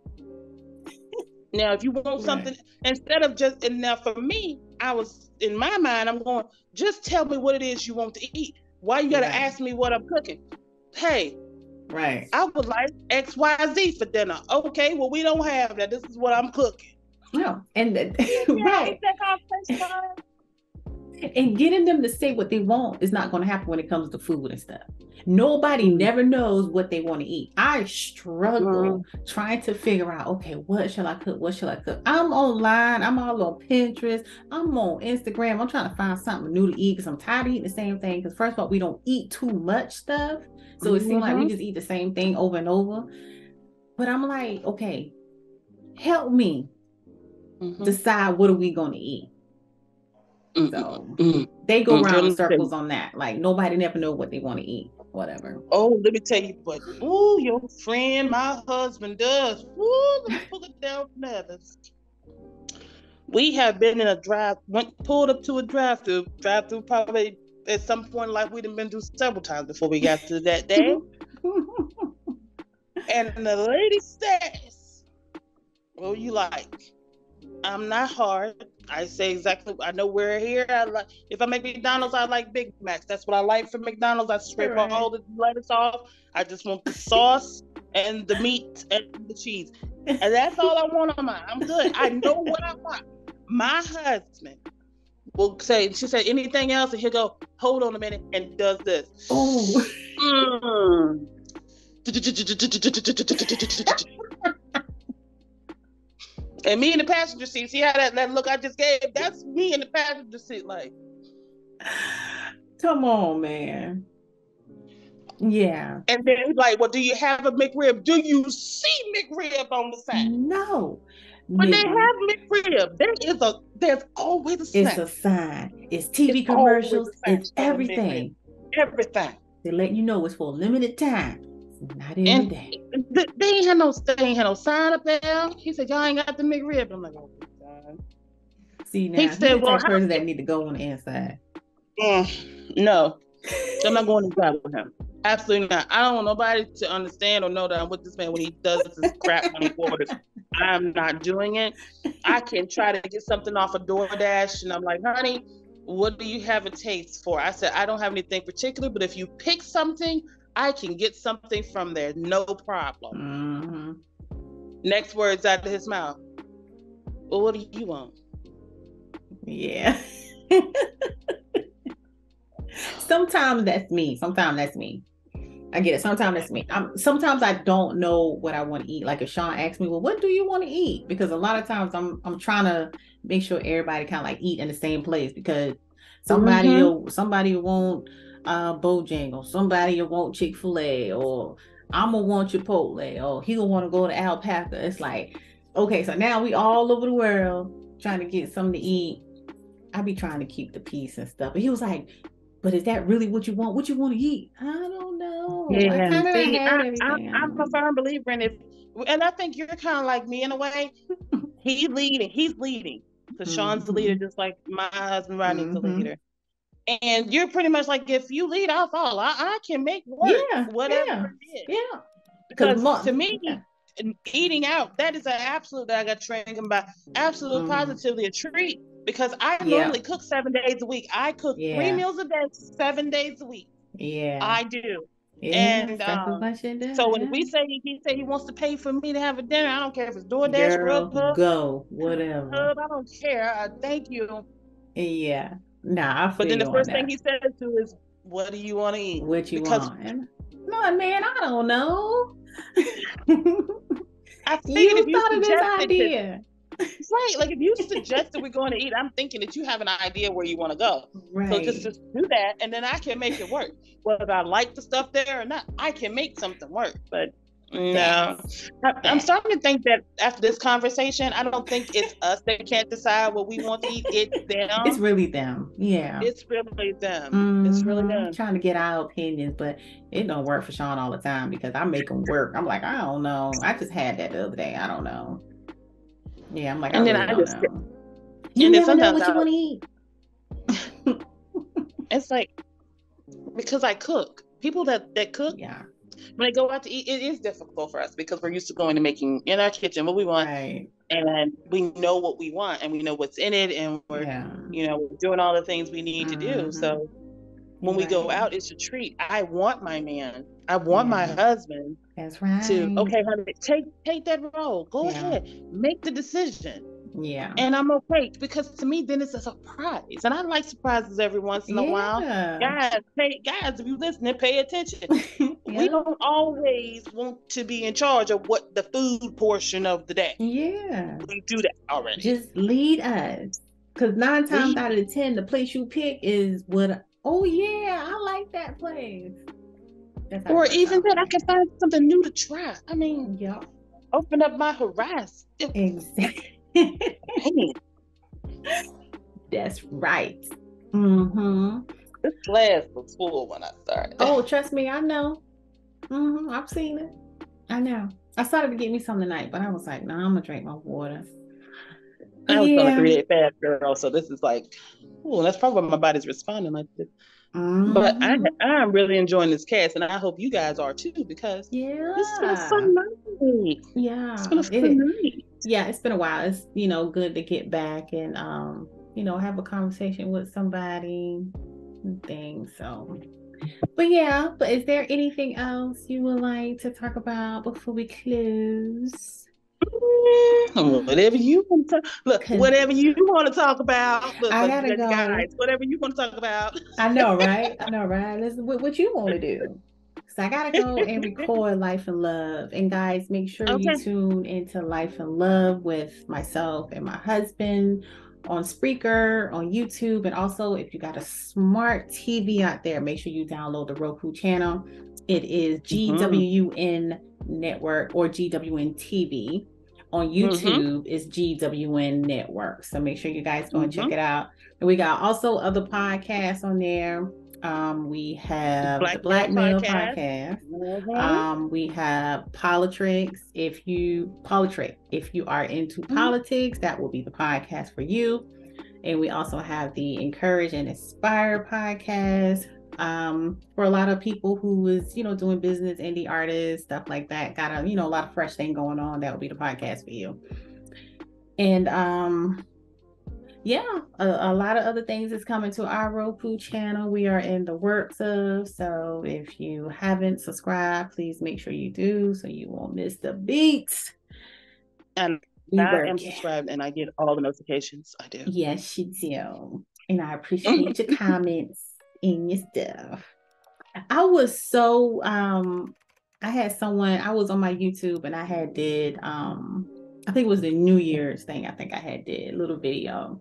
Now, if you want something, instead of just, and now for me, I was, in my mind, I'm going, just tell me what it is you want to eat. Why you got to ask me what I'm cooking? Hey, I would like X, Y, Z for dinner. Okay, well, we don't have that. This is what I'm cooking. No, and and getting them to say what they want is not going to happen when it comes to food and stuff. Nobody never knows what they want to eat. I struggle trying to figure out, okay, what shall I cook? What shall I cook? I'm online. I'm all on Pinterest. I'm on Instagram. I'm trying to find something new to eat because I'm tired of eating the same thing. Because first of all, we don't eat too much stuff. So it seems like we just eat the same thing over and over. But I'm like, okay, help me decide what are we going to eat. So they go around in circles on that. Like nobody never know what they want to eat, whatever. Oh, let me tell you, but your friend, my husband does. Let me pull it down from others. We have been in pulled up to a drive-through probably at some point in life we'd have been through several times before we got to that day. And the lady says, "What you like?" I'm not hard. I say exactly. I know we're here. If I make McDonald's, I like Big Macs. That's what I like from McDonald's. I scrape all the lettuce off. I just want the sauce and the meat and the cheese, and that's all I want on mine. I'm good. I know what I want. My husband will say, she said, anything else, and he'll go, hold on a minute, and does this. And me in the passenger seat, see how that look I just gave? That's me in the passenger seat, like. Come on, man. Yeah. And then he's like, well, do you have a McRib? Do you see McRib on the sign? No. When they have McRib, there's always a It's sign. a sign. It's It's TV always commercials. a sign It's showing McRib. everything. Everything. They let you know it's for a limited time. It's not every And day. they ain't had no sign up there. He said, y'all ain't got the McRib. I'm like, oh God. See, He now, he said, the well, type of person that need to go on the inside. no, I'm not going inside with him. Absolutely not. I don't want nobody to understand or know that I'm with this man when he does this crap on the orders. I'm not doing it. I can try to get something off of DoorDash, and I'm like, honey, what do you have a taste for? I said, I don't have anything particular, but if you pick something, I can get something from there. No problem. Next words out of his mouth. Well, what do you want? Yeah. Sometimes that's me. I get it. Sometimes that's me. Sometimes I don't know what I want to eat. Like if Sean asks me, well, what do you want to eat? Because a lot of times I'm trying to make sure everybody kind of like eat in the same place, because somebody will want Bojangles, somebody will want Chick-fil-A, or I'm gonna want Chipotle, or he'll want to go to Alpaca. It's like, okay, so now we all over the world trying to get something to eat. I be trying to keep the peace and stuff. But he was like, but is that really what you want? What you want to eat? I don't know. Yeah, I kind of had everything. I'm a firm believer in it. And I think you're kind of like me in a way. He's leading. Because Sean's the leader, just like my husband Rodney's the leader. And you're pretty much like, if you lead, I'll follow. I can make work, whatever it is. Yeah. Because to me, eating out, that is an absolute, that I got trained by, absolute positively a treat. Because I normally cook 7 days a week. I cook 3 meals a day, 7 days a week. Yeah. I do. Yeah, and so when he say he wants to pay for me to have a dinner, I don't care if it's DoorDash, Grubhub, go, whatever. I don't care. Thank you. Yeah. Nah, I feel. But then the first thing he says to is, "What do you want to eat? What you want?" No, man, I don't know. I figured if you thought of this idea. Right, like if you suggested we're going to eat, I'm thinking that you have an idea where you want to go. Right. So just do that, and then I can make it work. Whether I like the stuff there or not, I can make something work. But no, I'm starting to think that after this conversation, I don't think it's us that can't decide what we want to eat. It's them. It's really them. Yeah. It's really them. It's really them. I'm trying to get our opinions, but it don't work for Sean all the time because I make him work. I'm like, I don't know. I just had that the other day. I don't know. Yeah, I'm like, and I really don't know. You never know what you want to eat. It's like, because I cook. People that cook, when they go out to eat, it is difficult for us because we're used to going and making in our kitchen what we want, and we know what we want and we know what's in it, and we're we're doing all the things we need to do. So when we go out, it's a treat. I want my man. I want my husband. That's right. Okay, honey, take that role. Go ahead, make the decision. Yeah. And I'm okay, because to me, then it's a surprise, and I like surprises every once in a while. Guys, if you listening, pay attention. We don't always want to be in charge of what the food portion of the day. Yeah. We do that already. Just lead us, because 9 times out of 10, the place you pick is what. Oh yeah, I like that place. Or even that I can find something new to try. I mean, open up my horizon. Exactly. That's right. This glass was full when I started. Oh, trust me, I know. I've seen it. I know. I started to get me some tonight, but I was like, no, I'm gonna drink my water. I was on a 3-day fast, girl, so this is like, that's probably why my body's responding like this. But I'm really enjoying this cast, and I hope you guys are too, because it's been a fun night. Yeah, it's been a fun night. Yeah, it's been a while. It's good to get back and have a conversation with somebody and things. So, but is there anything else you would like to talk about before we close? Whatever you want to whatever you want to talk about. I gotta go. Guys, whatever you want to talk about. I know, right? Listen, what you want to do. So I gotta go and record Life and Love. And guys, make sure you tune into Life and Love with myself and my husband on Spreaker, on YouTube, and also if you got a smart TV out there, make sure you download the Roku channel. It is GWN Network or GWN TV. On YouTube is GWN Network. So make sure you guys go and check it out. And we got also other podcasts on there. We have the Black Male Podcast. We have Politrix. If you are into politics, that will be the podcast for you. And we also have the Encourage and Inspire podcast. For a lot of people who is, doing business, indie artists, stuff like that, got a lot of fresh thing going on, that will be the podcast for you. And a lot of other things is coming to our Roku channel. We are in the works of, so if you haven't subscribed, please make sure you do so you won't miss the beats. And I am subscribed and I get all the notifications. I do. Yes, you do. And I appreciate your comments and your stuff. I was so I had someone, I was on my YouTube and I had did I think it was the New Year's thing. I think I had did a little video.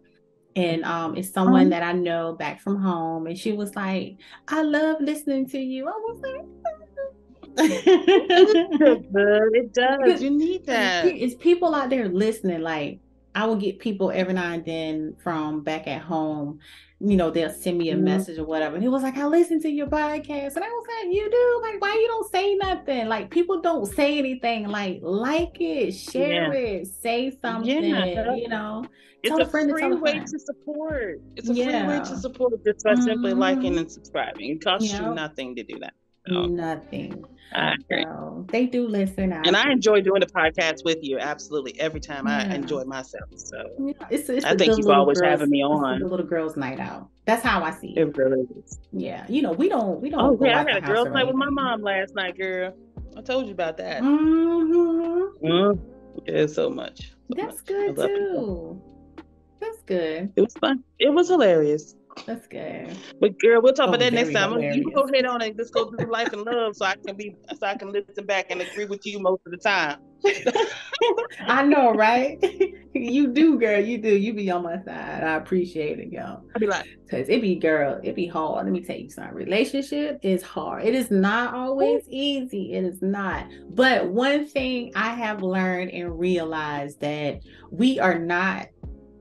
And it's someone that I know back from home, and she was like, I love listening to you. I was like, it does. You need that. It's people out there listening. Like, I will get people every now and then from back at home, they'll send me a message or whatever. And he was like, I listen to your podcast. And I was like, you do? Like, why you don't say nothing? Like, people don't say anything. Like it, share it, say something, It's a free way to support. It's a free way to support just by simply liking and subscribing. It costs you nothing to do that. So. Nothing. I agree. So they do listen. And I enjoy doing the podcast with you. Absolutely. Every time I enjoy myself. So it's I thank you for always having me on. It's the little girls' night out. That's how I see it. It really is. Yeah. We don't. Oh, yeah. I had a girls' night with my mom last night, girl. I told you about that. Yeah, so much. That's good too. That's good. It was fun. It was hilarious. That's good. But girl, we'll talk about that next time. You can go ahead on and just go through life and love, so I can listen back and agree with you most of the time. I know, right? You do, girl. You do. You be on my side. I appreciate it, y'all. I be like, because it be hard. Let me tell you something. Relationship is hard. It is not always easy. It is not. But one thing I have learned and realized that we are not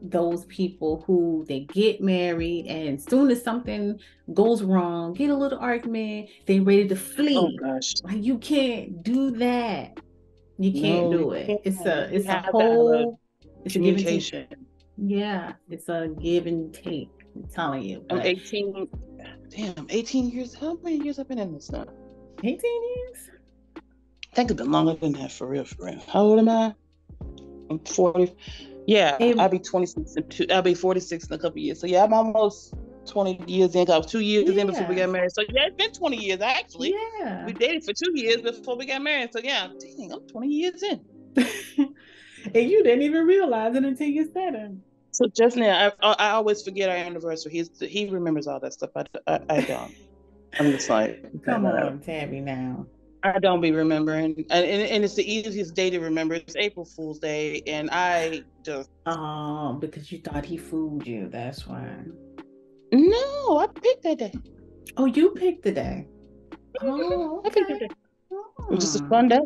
those people who they get married and as soon as something goes wrong, get a little argument, they ready to flee. Oh gosh. Like, you can't do that. You can't do it. It's a whole communication. Yeah, it's a give and take. I'm telling you. I'm 18. Damn, 18 years. How many years I've been in this now? 18 years? I think it's been longer than that, for real, for real. How old am I? I'm 40. Yeah, I'll be 26 I'll be 46 in a couple of years. So yeah, I'm almost 20 years in. I was 2 years in before we got married. So yeah, it's been 20 years actually. Yeah. We dated for 2 years before we got married. So yeah, dang, I'm 20 years in. And you didn't even realize it until you said it. So just now, I always forget our anniversary. He remembers all that stuff. I don't. I'm just like, come on, Tabby, now. I don't be remembering, and it's the easiest day to remember. It's April Fool's Day, and I just because you thought he fooled you. That's why. No, I picked that day. Oh, you picked the day. Oh, okay. I picked the day. It was just a fun day.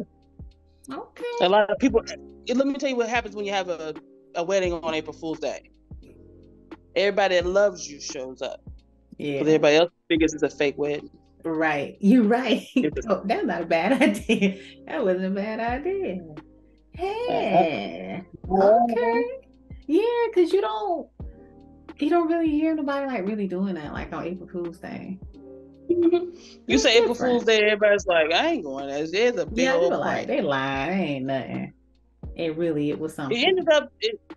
Okay. A lot of people. Let me tell you what happens when you have a wedding on April Fool's Day. Everybody that loves you shows up. Yeah. Because everybody else figures it's a fake wedding. Right. You're right. Oh, that's not a bad idea. That wasn't a bad idea. Hey. Okay. Yeah, because you don't really hear nobody like really doing that like on April Fool's Day. You say April Fool's Day, everybody's like, I ain't going there. There's a big old like, they lying. It ain't nothing. It was something. It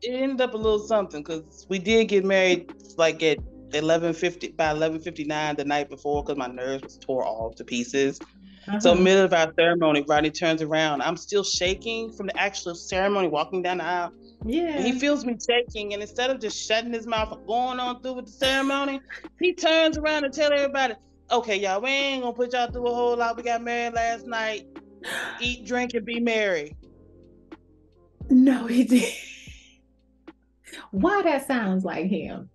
ended up a little something because we did get married like at 11:59 the night before because my nerves was tore all to pieces. So middle of our ceremony, Rodney turns around. I'm still shaking from the actual ceremony, walking down the aisle. Yeah. And he feels me shaking, and instead of just shutting his mouth and going on through with the ceremony, he turns around and tell everybody, okay, y'all, we ain't gonna put y'all through a whole lot. We got married last night. Eat, drink, and be merry. No, he did. Why that sounds like him?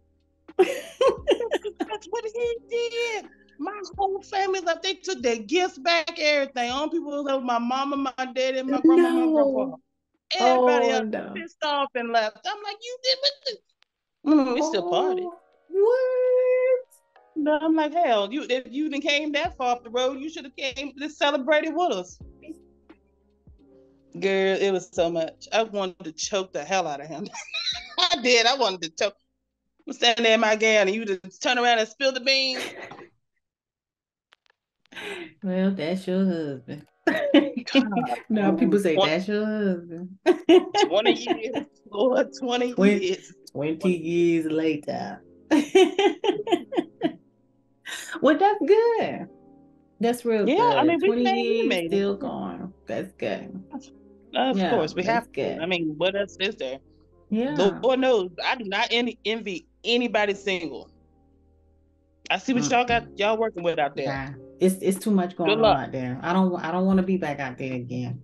That's what he did. My whole family left. They took their gifts back, everything. All people was my mama, my daddy, and my grandma, my grandpa. No. Everybody Oh else no. pissed off and left. I'm like, you did what? We still party. Oh, what? No, I'm like, hell, if you didn't came that far off the road, you should have came to celebrate it with us. Girl, it was so much. I wanted to choke the hell out of him. I did. I wanted to choke. I'm standing there in my gown and you just turn around and spill the beans. Well, that's your husband. No, people say that's your husband. 20 years. Lord, 20 years. 20 years later. Well, that's good. That's real Yeah, I good. mean, 20 we years made it. still going. That's good. Of Yeah, course, we that's have to. good. I mean, what else is there? Yeah. Lord knows, I do not envy anybody single. I see what y'all working with out there. Nah, it's too much Good going on luck. out there. I don't want to be back out there again.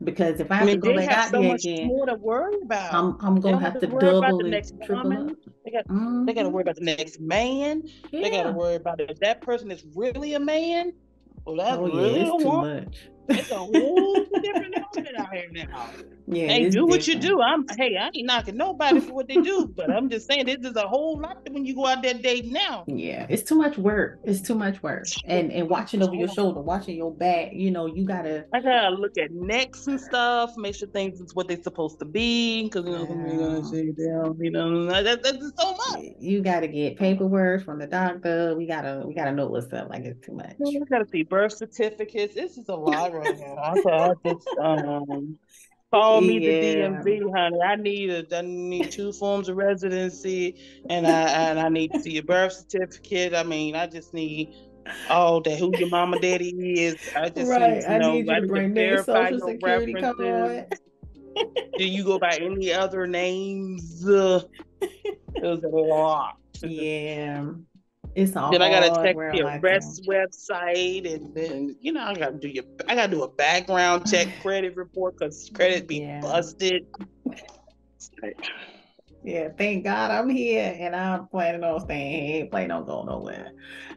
Because if I I have to mean, go they back have out so there much again, more to worry about. I'm They gonna don't have have to to worry about double the and next triple woman. up. They got to worry about the next man. They got to Yeah. worry about if that person is really a man or that's Oh yeah, really a it's too woman. much. It's a whole different outfit out here now. Yeah, Hey, it's do what you different. do. I ain't knocking nobody for what they do, but I'm just saying this is a whole lot when you go out there dating now. Yeah, it's too much work. It's too much work. And watching over your shoulder, watching your back, you gotta I gotta look at necks and stuff, make sure things is what they're supposed to be, because somebody's gonna say down, that's just so much. you gotta get paperwork from the doctor. We gotta know what's up. Like it's too much. I gotta see birth certificates. This is a lot right now. I just call me the Yeah. DMV, honey. I need 2 forms of residency, and I need to see your birth certificate. I mean, I just need all that who your mama daddy is. I just need Right. to I know. need you I to need to bring their verify social your security references. card. Do you go by any other names? It was a lot. Yeah. It's a Then I gotta hard check world the out there. arrest website, and then I gotta do a background check, credit report, because credit be Yeah. busted. Yeah, thank God I'm here and I'm planning on staying here. Ain't planning on going nowhere.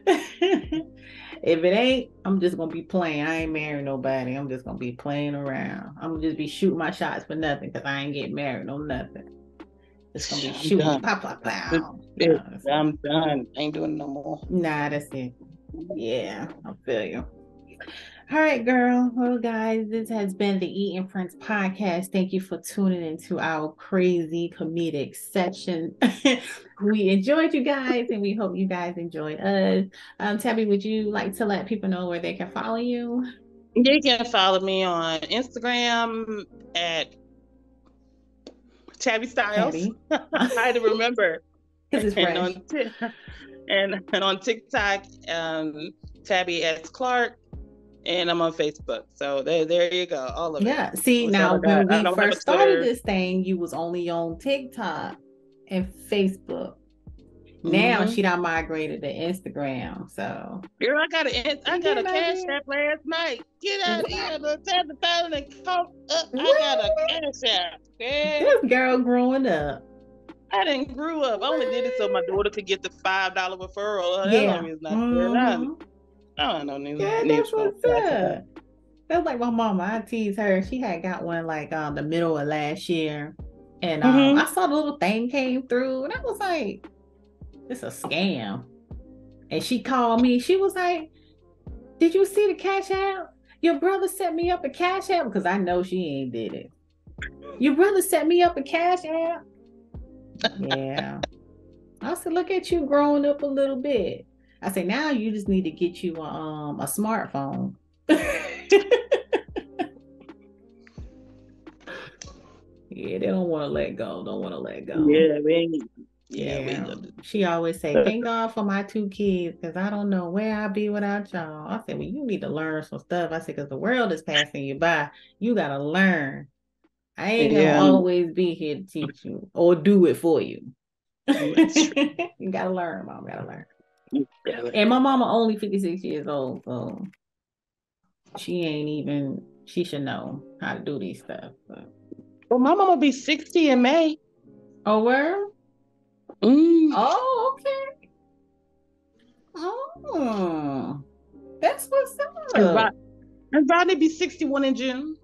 If it ain't, I'm just gonna be playing. I ain't marrying nobody. I'm just gonna be playing around. I'm gonna just be shooting my shots for nothing because I ain't getting married, no nothing. Just gonna be I'm shooting, done. pow, pow, pow. No, I'm done. Ain't doing no more. nah, that's it. Yeah, I feel you. All right, girl. Well, guys, this has been the Eating Friends podcast. Thank you for tuning into our crazy comedic section. We enjoyed you guys, and we hope you guys enjoyed us. Tabby, would you like to let people know where they can follow you? You can follow me on Instagram at Tabby Styles. Tabby, I had to remember. because it's And fresh. on on TikTok, Tabby S Clark, and I'm on Facebook. So there you go, all of it. Yeah. See, That's all now I got. when I we don't have a first started Twitter. this thing, you was only on TikTok and Facebook. Now Mm-hmm. she done migrated to Instagram. So Girl, I got a cash idea. app last night. Get out of here, the Tabitha and caught up. I got a What? cash app. Okay? This girl growing up. I didn't grew up. I only did it so my daughter could get the $5 referral. That's the Yeah. only reason I did it. Mm-hmm. I don't Yeah, need that's for no what's cash app. up. That's like my mama. I tease her. She had got one like the middle of last year. And I Mm-hmm. saw the little thing came through and I was like, it's a scam. And she called me. She was like, did you see the cash app? Your brother set me up a cash app because I know she ain't did it. Your brother set me up a cash app. Yeah. I said, look at you growing up a little bit. I said, now you just need to get you a smartphone. Yeah, they don't want to let go. Don't want to let go. Yeah, Yeah. we She always say, thank God for my 2 kids, because I don't know where I'd be without y'all. I said, well, you need to learn some stuff. I said, because the world is passing you by. You gotta learn. I ain't gonna Yeah. always be here to teach you or do it for you. That's true. You gotta learn, mom. Gotta learn. And my mama only 56 years old, so she should know how to do these stuff. But. Well, my mama be 60 in May. Oh, where? Mm. Oh, okay. Oh, that's what's And, up. Rodney be 61 in June.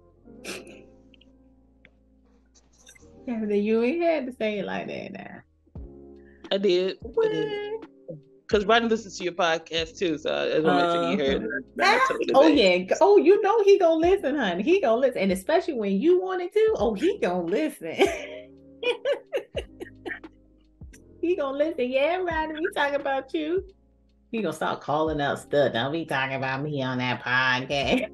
Yeah, then you ain't had to say it like that now. I did. What? Because Rodney listens to your podcast too, so I just want to make sure you heard it. I told her Oh that. yeah. Oh, you know he gonna listen, honey. He gonna listen, and especially when you wanted to. Oh, he gonna listen. He gonna listen. Yeah, Rodney, we talking about you. He gonna start calling out stuff. Don't be talking about me on that podcast.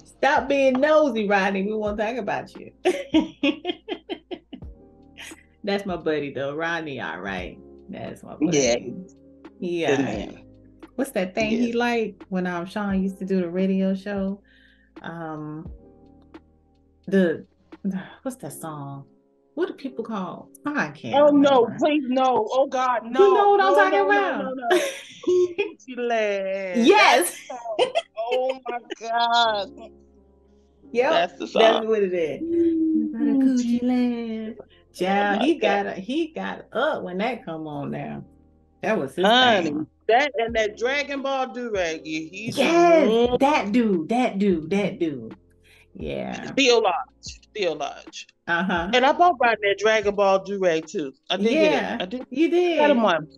Stop being nosy, Rodney. We won't talk about you. That's my buddy though. Rodney, all right. That's my buddy. Good Yeah. man. What's that thing he liked when Sean used to do the radio show? The what's that song? What do people call? I can't Oh no, remember. please no. Oh God, no. You know what I'm No, talking no, no, about? no, no. Coochie Land. That's Yes. the song. Oh my God. Yep. That's the song. That's what it is. Coochie Land. Child, he got up when that come on now. That was his thing. That and that Dragon Ball Durag. Yes, that dude. Yeah. Theo Lodge. Uh-huh. And I bought Rodney that Dragon Ball Durag too. I did get it. I did. You did. I got him one.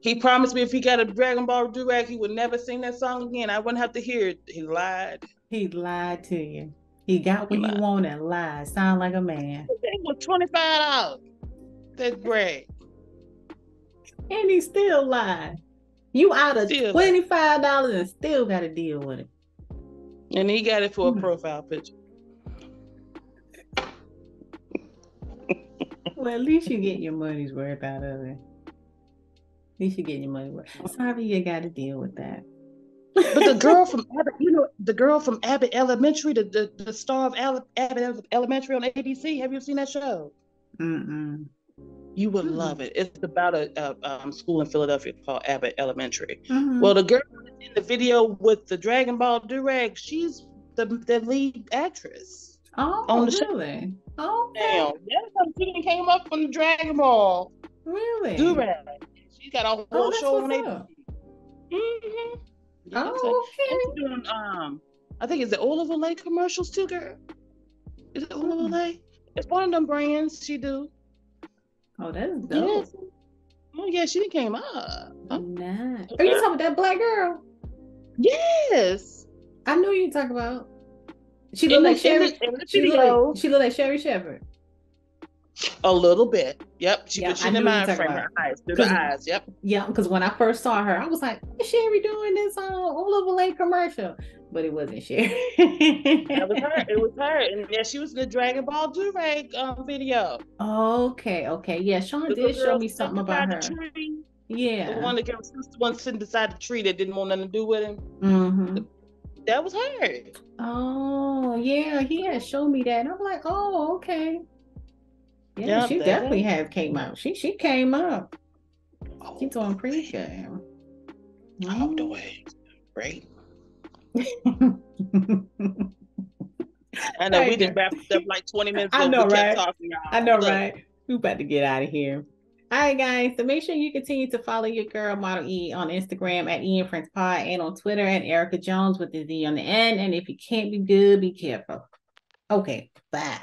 He promised me if he got a Dragon Ball Durag, he would never sing that song again. I wouldn't have to hear it. He lied. He lied to you. He got what he wanted and lied. Sound like a man. It was $25. That's great. And he still lied. You out of $25 and still got to deal with it. And he got it for a profile picture. Well, at least you get your money's worth out of it. At least you get your money worth. Sorry you got to deal with that. But the girl from Abbott, the girl from Abbott Elementary, the star of Abbott Elementary on ABC. Have you seen that show? Mm-mm. You would love it. It's about a school in Philadelphia called Abbott Elementary. Well, the girl in the video with the Dragon Ball Durag, she's the lead actress. Oh, on the really? Oh, damn. That came up from the Dragon Ball. Really? Durag. She got a whole show on ABC. Mm-hmm. Oh, okay. Doing, I think, is it Olive Lake commercials too, girl? Is it Olive Lake? It's one of them brands she do. Oh, that's dope. Yes. Oh yeah, she came up. Nice. Are you talking about that black girl? Yes. I knew you talk about. She looked like Sherry. She looked like Sherry Shepherd. A little bit. Yep. She in the mind frame. Her eyes. Through the eyes. Yep. Yeah, because when I first saw her, I was like, is Sherry doing this all over Lake commercial? But it wasn't Sherry. It was her. It was her. And yeah, she was in the Dragon Ball Durag video. Okay. Yeah, Sean did show me something about her. Yeah. The one that was sitting beside the tree that didn't want nothing to do with him. Mm-hmm. That was her. Oh, yeah. He had shown me that. And I'm like, oh, okay. Yeah, she definitely came out. She came up. Oh, she's doing pretty good. All the way. Great. I know we did wrap up like 20 minutes ago. I know, right? I know, right? We're about to get out of here. All right, guys. So make sure you continue to follow your girl, Model E, on Instagram at E and Friends Pod, and on Twitter at Erica Jones with the Z on the end. And if you can't be good, be careful. Okay, bye.